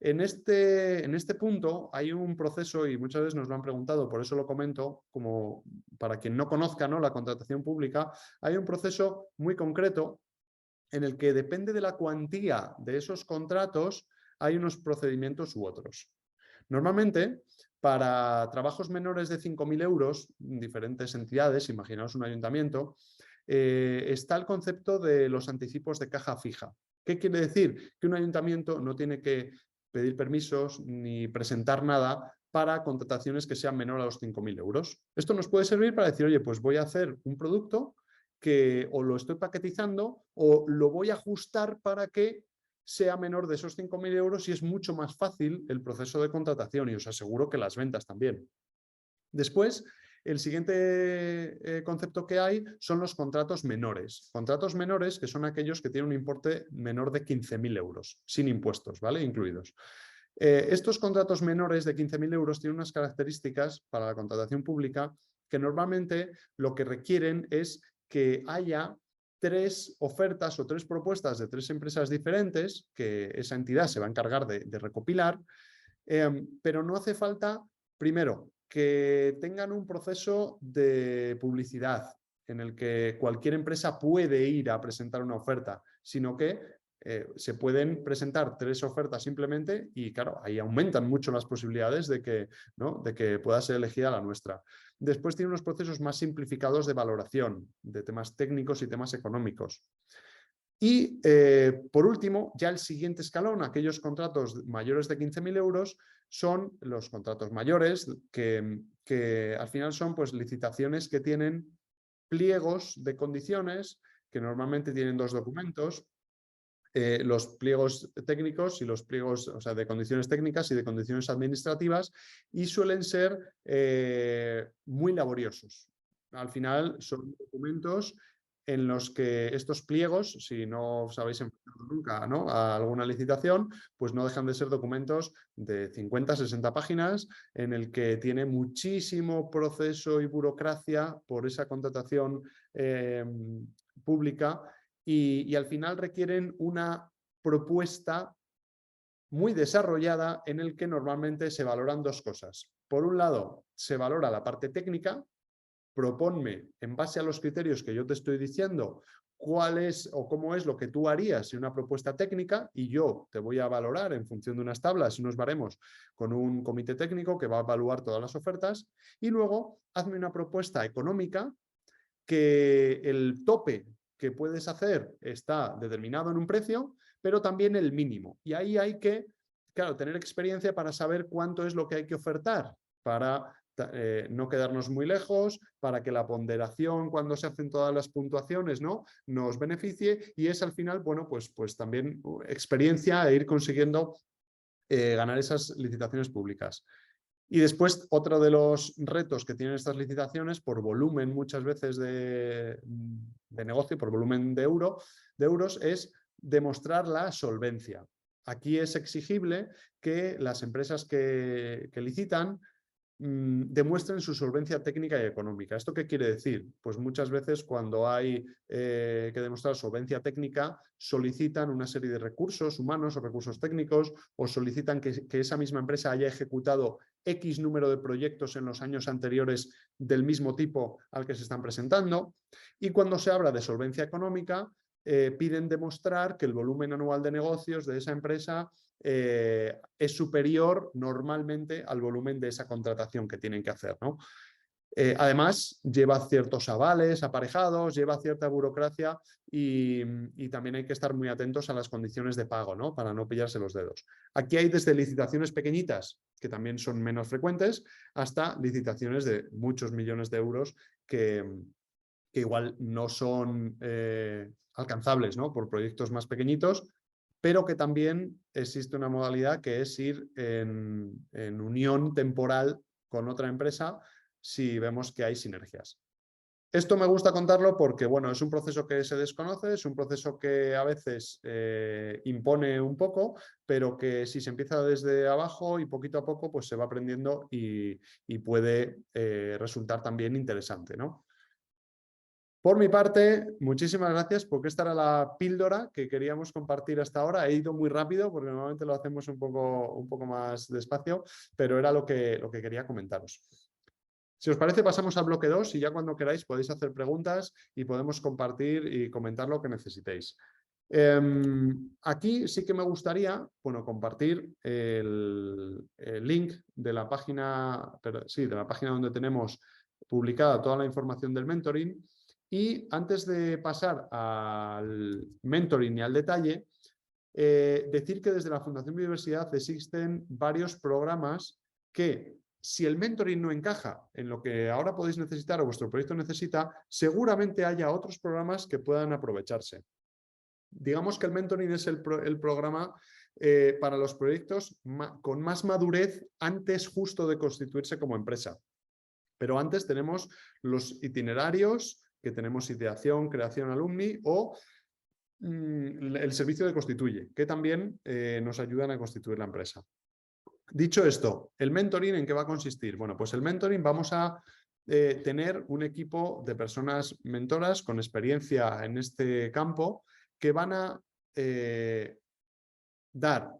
En este punto hay un proceso, y muchas veces nos lo han preguntado, por eso lo comento, como para quien no conozca, ¿no?, la contratación pública, hay un proceso muy concreto en el que depende de la cuantía de esos contratos, hay unos procedimientos u otros. Normalmente, para trabajos menores de 5.000 euros, diferentes entidades, imaginaos un ayuntamiento, está el concepto de los anticipos de caja fija. ¿Qué quiere decir? Que un ayuntamiento no tiene que pedir permisos ni presentar nada para contrataciones que sean menor a los 5.000 euros. Esto nos puede servir para decir, oye, pues voy a hacer un producto que o lo estoy paquetizando o lo voy a ajustar para que sea menor de esos 5.000 euros y es mucho más fácil el proceso de contratación y os aseguro que las ventas también. Después, el siguiente concepto que hay son los contratos menores. Contratos menores que son aquellos que tienen un importe menor de 15.000 euros, sin impuestos, ¿vale? Incluidos. Estos contratos menores de 15.000 euros tienen unas características para la contratación pública que normalmente lo que requieren es que haya 3 ofertas o 3 propuestas de 3 empresas diferentes que esa entidad se va a encargar de recopilar, pero no hace falta, primero, que tengan un proceso de publicidad en el que cualquier empresa puede ir a presentar una oferta, sino que se pueden presentar 3 ofertas simplemente y claro, ahí aumentan mucho las posibilidades de que, ¿no?, de que pueda ser elegida la nuestra. Después tiene unos procesos más simplificados de valoración, de temas técnicos y temas económicos. Y por último, ya el siguiente escalón, aquellos contratos mayores de 15.000 euros, son los contratos mayores, que al final son pues licitaciones que tienen pliegos de condiciones, que normalmente tienen 2 documentos, los pliegos técnicos y los pliegos, o sea, de condiciones técnicas y de condiciones administrativas, y suelen ser muy laboriosos. Al final son documentos en los que estos pliegos, si no os habéis enfrentado nunca, ¿no?, a alguna licitación, pues no dejan de ser documentos de 50, 60 páginas en el que tiene muchísimo proceso y burocracia por esa contratación pública y al final requieren una propuesta muy desarrollada en el que normalmente se valoran 2 cosas. Por un lado, se valora la parte técnica. Proponme, en base a los criterios que yo te estoy diciendo, cuál es o cómo es lo que tú harías en una propuesta técnica y yo te voy a valorar en función de unas tablas y unos baremos con un comité técnico que va a evaluar todas las ofertas y luego hazme una propuesta económica que el tope que puedes hacer está determinado en un precio, pero también el mínimo. Y ahí hay que, claro, tener experiencia para saber cuánto es lo que hay que ofertar para no quedarnos muy lejos, para que la ponderación cuando se hacen todas las puntuaciones, ¿no?, nos beneficie y es al final, bueno, pues también experiencia e ir consiguiendo ganar esas licitaciones públicas. Y después, otro de los retos que tienen estas licitaciones, por volumen muchas veces de negocio, por volumen de euros, es demostrar la solvencia. Aquí es exigible que las empresas que licitan demuestren su solvencia técnica y económica. ¿Esto qué quiere decir? Pues muchas veces cuando hay que demostrar solvencia técnica, solicitan una serie de recursos humanos o recursos técnicos o solicitan que esa misma empresa haya ejecutado X número de proyectos en los años anteriores del mismo tipo al que se están presentando. Y cuando se habla de solvencia económica, piden demostrar que el volumen anual de negocios de esa empresa es superior normalmente al volumen de esa contratación que tienen que hacer, ¿no? Además, lleva ciertos avales aparejados, lleva cierta burocracia y también hay que estar muy atentos a las condiciones de pago, ¿no? Para no pillarse los dedos. Aquí hay desde licitaciones pequeñitas, que también son menos frecuentes, hasta licitaciones de muchos millones de euros que igual no son alcanzables, ¿no? Por proyectos más pequeñitos, pero que también existe una modalidad que es ir en unión temporal con otra empresa si vemos que hay sinergias. Esto me gusta contarlo porque, bueno, es un proceso que se desconoce, es un proceso que a veces impone un poco, pero que si se empieza desde abajo y poquito a poco, pues se va aprendiendo y puede resultar también interesante, ¿no? Por mi parte, muchísimas gracias porque esta era la píldora que queríamos compartir hasta ahora. He ido muy rápido porque normalmente lo hacemos un poco más despacio, pero era lo que quería comentaros. Si os parece, pasamos al bloque 2 y ya cuando queráis podéis hacer preguntas y podemos compartir y comentar lo que necesitéis. Aquí sí que me gustaría, bueno, compartir el link de la página, de la página donde tenemos publicada toda la información del mentoring. Y antes de pasar al mentoring y al detalle, decir que desde la Fundación Biodiversidad existen varios programas que, si el mentoring no encaja en lo que ahora podéis necesitar o vuestro proyecto necesita, seguramente haya otros programas que puedan aprovecharse. Digamos que el mentoring es el programa para los proyectos con más madurez antes justo de constituirse como empresa. Pero antes tenemos los itinerarios, que tenemos ideación, creación, alumni, o el servicio de constituye, que también nos ayudan a constituir la empresa. Dicho esto, ¿el mentoring en qué va a consistir? Bueno, pues el mentoring vamos a tener un equipo de personas mentoras con experiencia en este campo que van a dar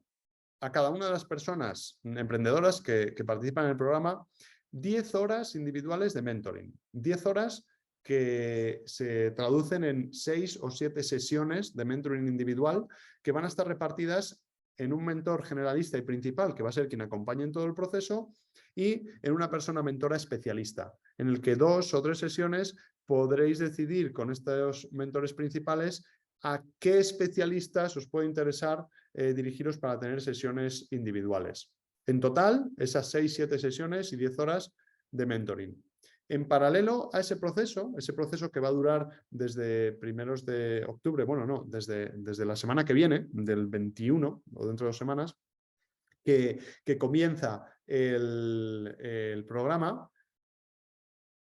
a cada una de las personas emprendedoras que participan en el programa 10 horas individuales de mentoring. 10 horas que se traducen en 6 o 7 sesiones de mentoring individual que van a estar repartidas en un mentor generalista y principal, que va a ser quien acompañe en todo el proceso, y en una persona mentora especialista, en el que 2 o 3 sesiones podréis decidir con estos mentores principales a qué especialistas os puede interesar dirigiros para tener sesiones individuales. En total, esas 6-7 sesiones y 10 horas de mentoring. En paralelo a ese proceso que va a durar desde primeros de octubre, bueno, no, desde la semana que viene, del 21 o dentro de 2 semanas, que comienza el programa.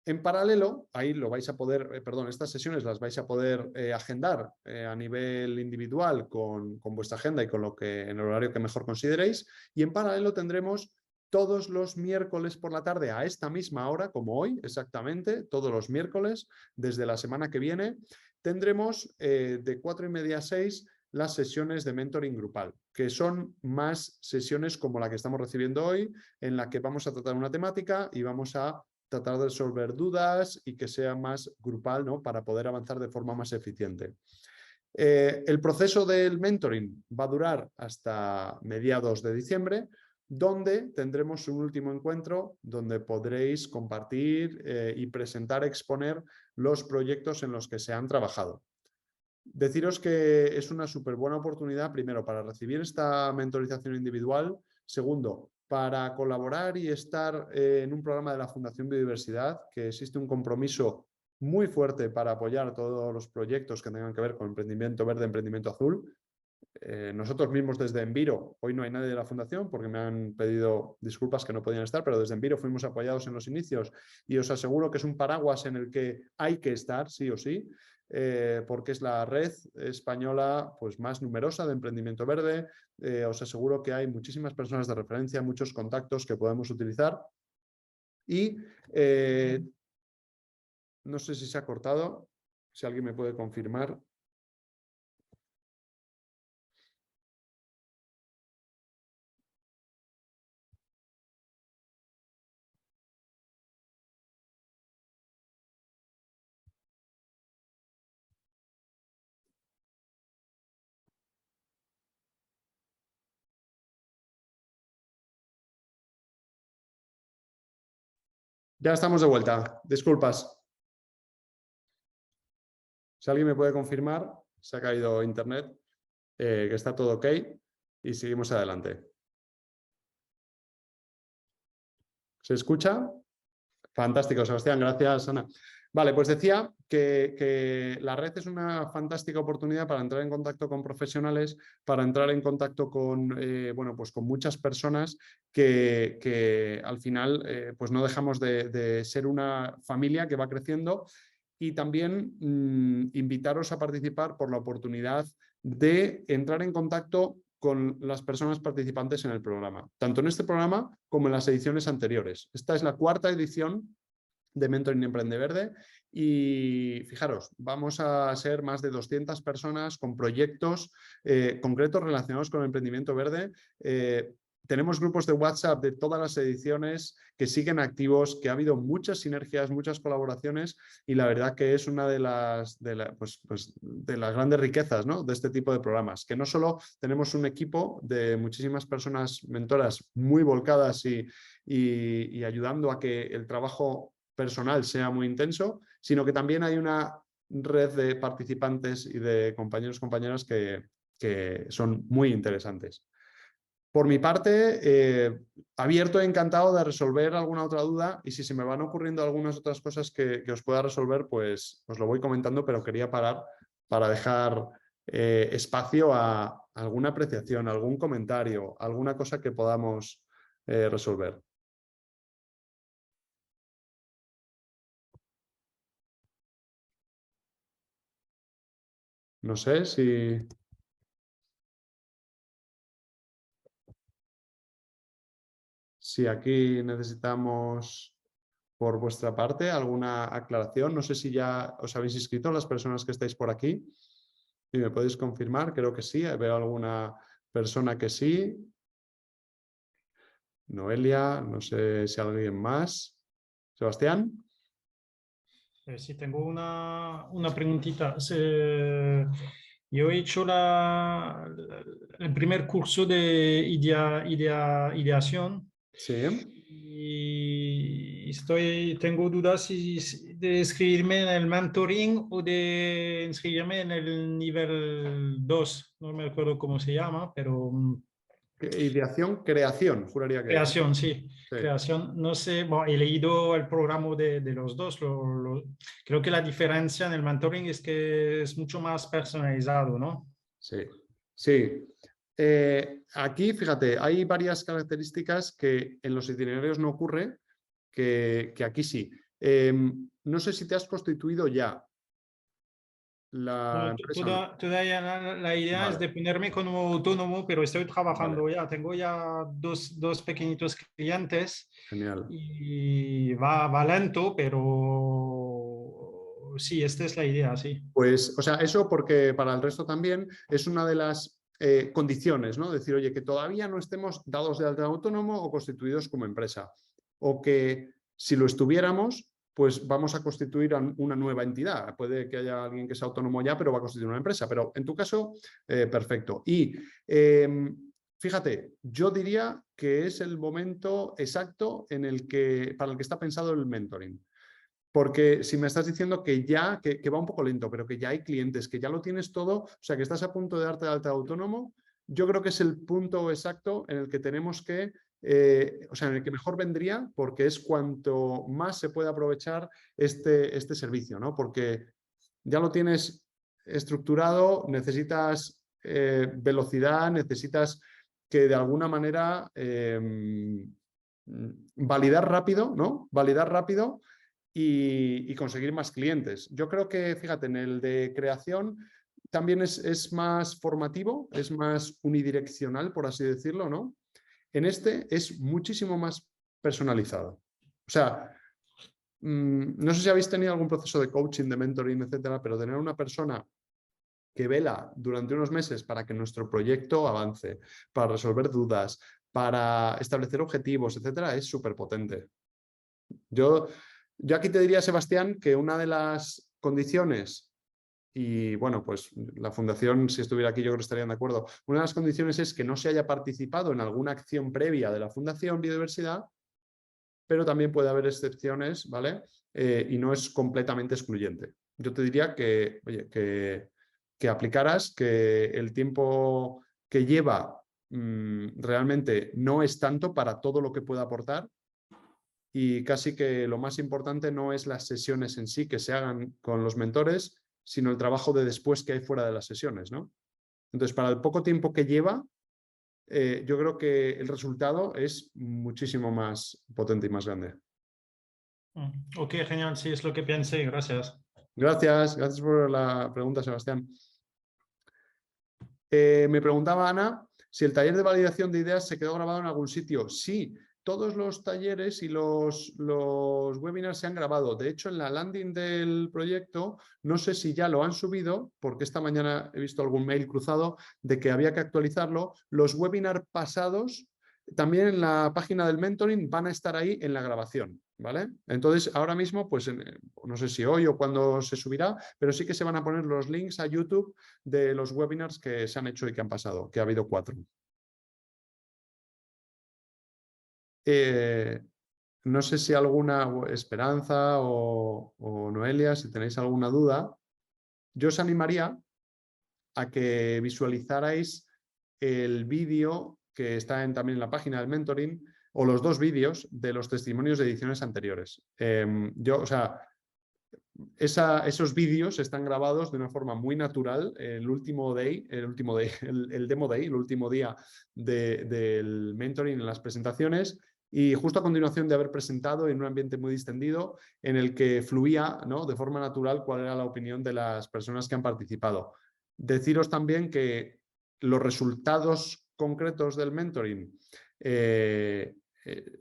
En paralelo, ahí lo vais a poder, estas sesiones las vais a poder agendar a nivel individual con vuestra agenda y con en el horario que mejor consideréis. Y en paralelo tendremos todos los miércoles por la tarde a esta misma hora, como hoy exactamente, todos los miércoles, desde la semana que viene, tendremos de 4:30 a 6 las sesiones de mentoring grupal, que son más sesiones como la que estamos recibiendo hoy, en la que vamos a tratar una temática y vamos a tratar de resolver dudas y que sea más grupal, ¿no? Para poder avanzar de forma más eficiente. El proceso del mentoring va a durar hasta mediados de diciembre, donde tendremos un último encuentro donde podréis compartir y presentar, exponer los proyectos en los que se han trabajado. Deciros que es una súper buena oportunidad, primero, para recibir esta mentorización individual, segundo, para colaborar y estar en un programa de la Fundación Biodiversidad, que existe un compromiso muy fuerte para apoyar todos los proyectos que tengan que ver con emprendimiento verde, emprendimiento azul. Nosotros mismos desde Enviro, hoy no hay nadie de la Fundación porque me han pedido disculpas que no podían estar, pero desde Enviro fuimos apoyados en los inicios y os aseguro que es un paraguas en el que hay que estar sí o sí, porque es la red española pues, más numerosa de emprendimiento verde. Os aseguro que hay muchísimas personas de referencia, muchos contactos que podemos utilizar y no sé si se ha cortado, si alguien me puede confirmar. Ya estamos de vuelta. Disculpas. Si alguien me puede confirmar, se ha caído internet, que está todo ok y seguimos adelante. ¿Se escucha? Fantástico, Sebastián. Gracias, Ana. Vale, pues decía que la red es una fantástica oportunidad para entrar en contacto con profesionales, para entrar en contacto con, bueno, pues con muchas personas que al final pues no dejamos de ser una familia que va creciendo y también invitaros a participar por la oportunidad de entrar en contacto con las personas participantes en el programa, tanto en este programa como en las ediciones anteriores. Esta es la 4ª edición de Mentoring Emprende Verde y fijaros, vamos a ser más de 200 personas con proyectos concretos relacionados con el emprendimiento verde. Tenemos grupos de WhatsApp de todas las ediciones que siguen activos, que ha habido muchas sinergias, muchas colaboraciones y la verdad que es una de las grandes riquezas, ¿no?, de este tipo de programas, que no solo tenemos un equipo de muchísimas personas mentoras muy volcadas y ayudando a que el trabajo personal sea muy intenso, sino que también hay una red de participantes y de compañeros y compañeras que son muy interesantes. Por mi parte, abierto e encantado de resolver alguna otra duda y si se me van ocurriendo algunas otras cosas que os pueda resolver, pues os lo voy comentando, pero quería parar para dejar espacio a alguna apreciación, algún comentario, alguna cosa que podamos resolver. No sé si aquí necesitamos por vuestra parte alguna aclaración. No sé si ya os habéis inscrito las personas que estáis por aquí y me podéis confirmar. Creo que sí. Veo alguna persona que sí. Noelia, no sé si alguien más. Sebastián. Sí, tengo una preguntita. Yo he hecho el primer curso de ideación Sí. y tengo dudas de inscribirme en el mentoring o de inscribirme en el nivel 2. No me acuerdo cómo se llama, pero Ideación, creación, juraría que es. creación, sí. Sí. Creación, no sé, bueno, he leído el programa de los dos. Creo que la diferencia en el mentoring es que es mucho más personalizado, ¿no? Sí, sí. Aquí, fíjate, hay varias características que en los itinerarios no ocurre, que aquí sí. No sé si te has constituido ya la empresa. Todavía la idea es Vale, de ponerme como autónomo, pero estoy trabajando vale, ya. Tengo ya dos pequeñitos clientes genial. y va lento, pero sí, esta es la idea, sí. Pues, o sea, eso porque para el resto también es una de las condiciones, ¿no? Decir, oye, que todavía no estemos dados de alta autónomo o constituidos como empresa. O que si lo estuviéramos, pues vamos a constituir una nueva entidad. Puede que haya alguien que sea autónomo ya, pero va a constituir una empresa. Pero en tu caso, perfecto. Y fíjate, yo diría que es el momento exacto para el que está pensado el mentoring. Porque si me estás diciendo que ya, que va un poco lento, pero que ya hay clientes, que ya lo tienes todo, o sea, que estás a punto de darte de alta autónomo, yo creo que es el punto exacto en el que tenemos que, o sea, en el que mejor vendría, porque es cuanto más se puede aprovechar este servicio, ¿no? Porque ya lo tienes estructurado, necesitas velocidad, necesitas que de alguna manera validar rápido, ¿no? Validar rápido y conseguir más clientes. Yo creo que, fíjate, en el de creación también es más formativo, es más unidireccional, por así decirlo, ¿no? En este es muchísimo más personalizado. O sea, no sé si habéis tenido algún proceso de coaching, de mentoring, etcétera, pero tener una persona que vela durante unos meses para que nuestro proyecto avance, para resolver dudas, para establecer objetivos, etcétera, es súper potente. Yo aquí te diría, Sebastián, que una de las condiciones, y bueno, pues la Fundación, si estuviera aquí, yo creo que estarían de acuerdo, una de las condiciones es que no se haya participado en alguna acción previa de la Fundación Biodiversidad pero también puede haber excepciones, ¿vale? Y no es completamente excluyente. Yo te diría que, oye, que aplicaras, que el tiempo que lleva realmente no es tanto para todo lo que pueda aportar, y casi que lo más importante no es las sesiones en sí que se hagan con los mentores, sino el trabajo de después que hay fuera de las sesiones, ¿no? Entonces, para el poco tiempo que lleva, yo creo que el resultado es muchísimo más potente y más grande. Ok, genial, sí, es lo que pensé, gracias. Gracias por la pregunta, Sebastián. Me preguntaba Ana si el taller de validación de ideas se quedó grabado en algún sitio. Sí, todos los talleres y los webinars se han grabado. De hecho, en la landing del proyecto, no sé si ya lo han subido, porque esta mañana he visto algún mail cruzado de que había que actualizarlo. Los webinars pasados, también en la página del mentoring, van a estar ahí en la grabación, ¿vale? Entonces, ahora mismo, pues no sé si hoy o cuándo se subirá, pero sí que se van a poner los links a YouTube de los webinars que se han hecho y que han pasado, que ha habido 4. No sé si alguna Esperanza o Noelia, si tenéis alguna duda, yo os animaría a que visualizarais el vídeo que está también en la página del mentoring, o los 2 vídeos de los testimonios de ediciones anteriores. Esos vídeos están grabados de una forma muy natural. El demo day, el último día del mentoring en las presentaciones, y justo a continuación de haber presentado en un ambiente muy distendido en el que fluía, ¿no?, de forma natural cuál era la opinión de las personas que han participado. Deciros también que los resultados concretos del mentoring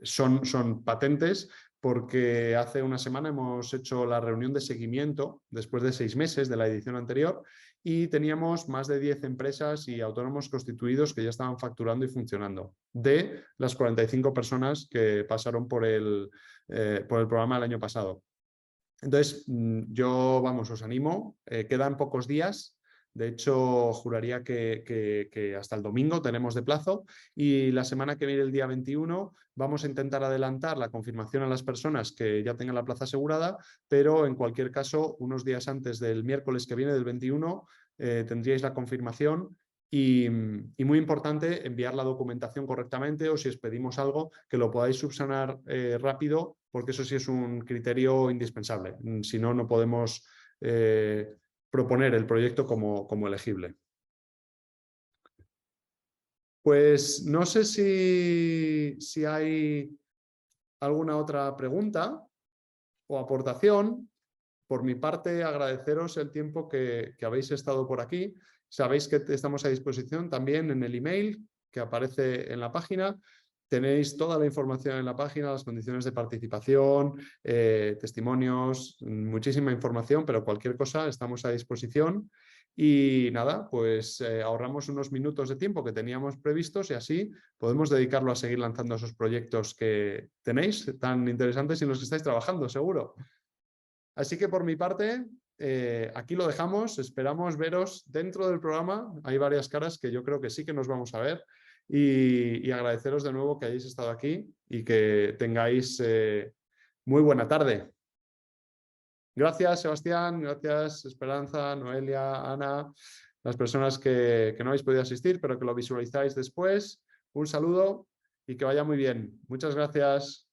son patentes, porque hace una semana hemos hecho la reunión de seguimiento después de 6 meses de la edición anterior y teníamos más de 10 empresas y autónomos constituidos que ya estaban facturando y funcionando, de las 45 personas que pasaron por el programa el año pasado. Entonces, yo, os animo, quedan pocos días. De hecho, juraría que hasta el domingo tenemos de plazo, y la semana que viene, el día 21, vamos a intentar adelantar la confirmación a las personas que ya tengan la plaza asegurada, pero en cualquier caso, unos días antes del miércoles que viene, del 21, tendríais la confirmación. Y muy importante, enviar la documentación correctamente, o si os pedimos algo, que lo podáis subsanar rápido, porque eso sí es un criterio indispensable. Si no, no podemos proponer el proyecto como elegible. Pues no sé si hay alguna otra pregunta o aportación. Por mi parte, agradeceros el tiempo que habéis estado por aquí. Sabéis que estamos a disposición también en el email que aparece en la página. Tenéis toda la información en la página, las condiciones de participación, testimonios, muchísima información, pero cualquier cosa estamos a disposición. Y nada, pues ahorramos unos minutos de tiempo que teníamos previstos, y así podemos dedicarlo a seguir lanzando esos proyectos que tenéis tan interesantes y en los que estáis trabajando, seguro. Así que por mi parte, aquí lo dejamos. Esperamos veros dentro del programa. Hay varias caras que yo creo que sí que nos vamos a ver. Y agradeceros de nuevo que hayáis estado aquí y que tengáis muy buena tarde. Gracias, Sebastián. Gracias, Esperanza, Noelia, Ana, las personas que no habéis podido asistir, pero que lo visualizáis después. Un saludo y que vaya muy bien. Muchas gracias.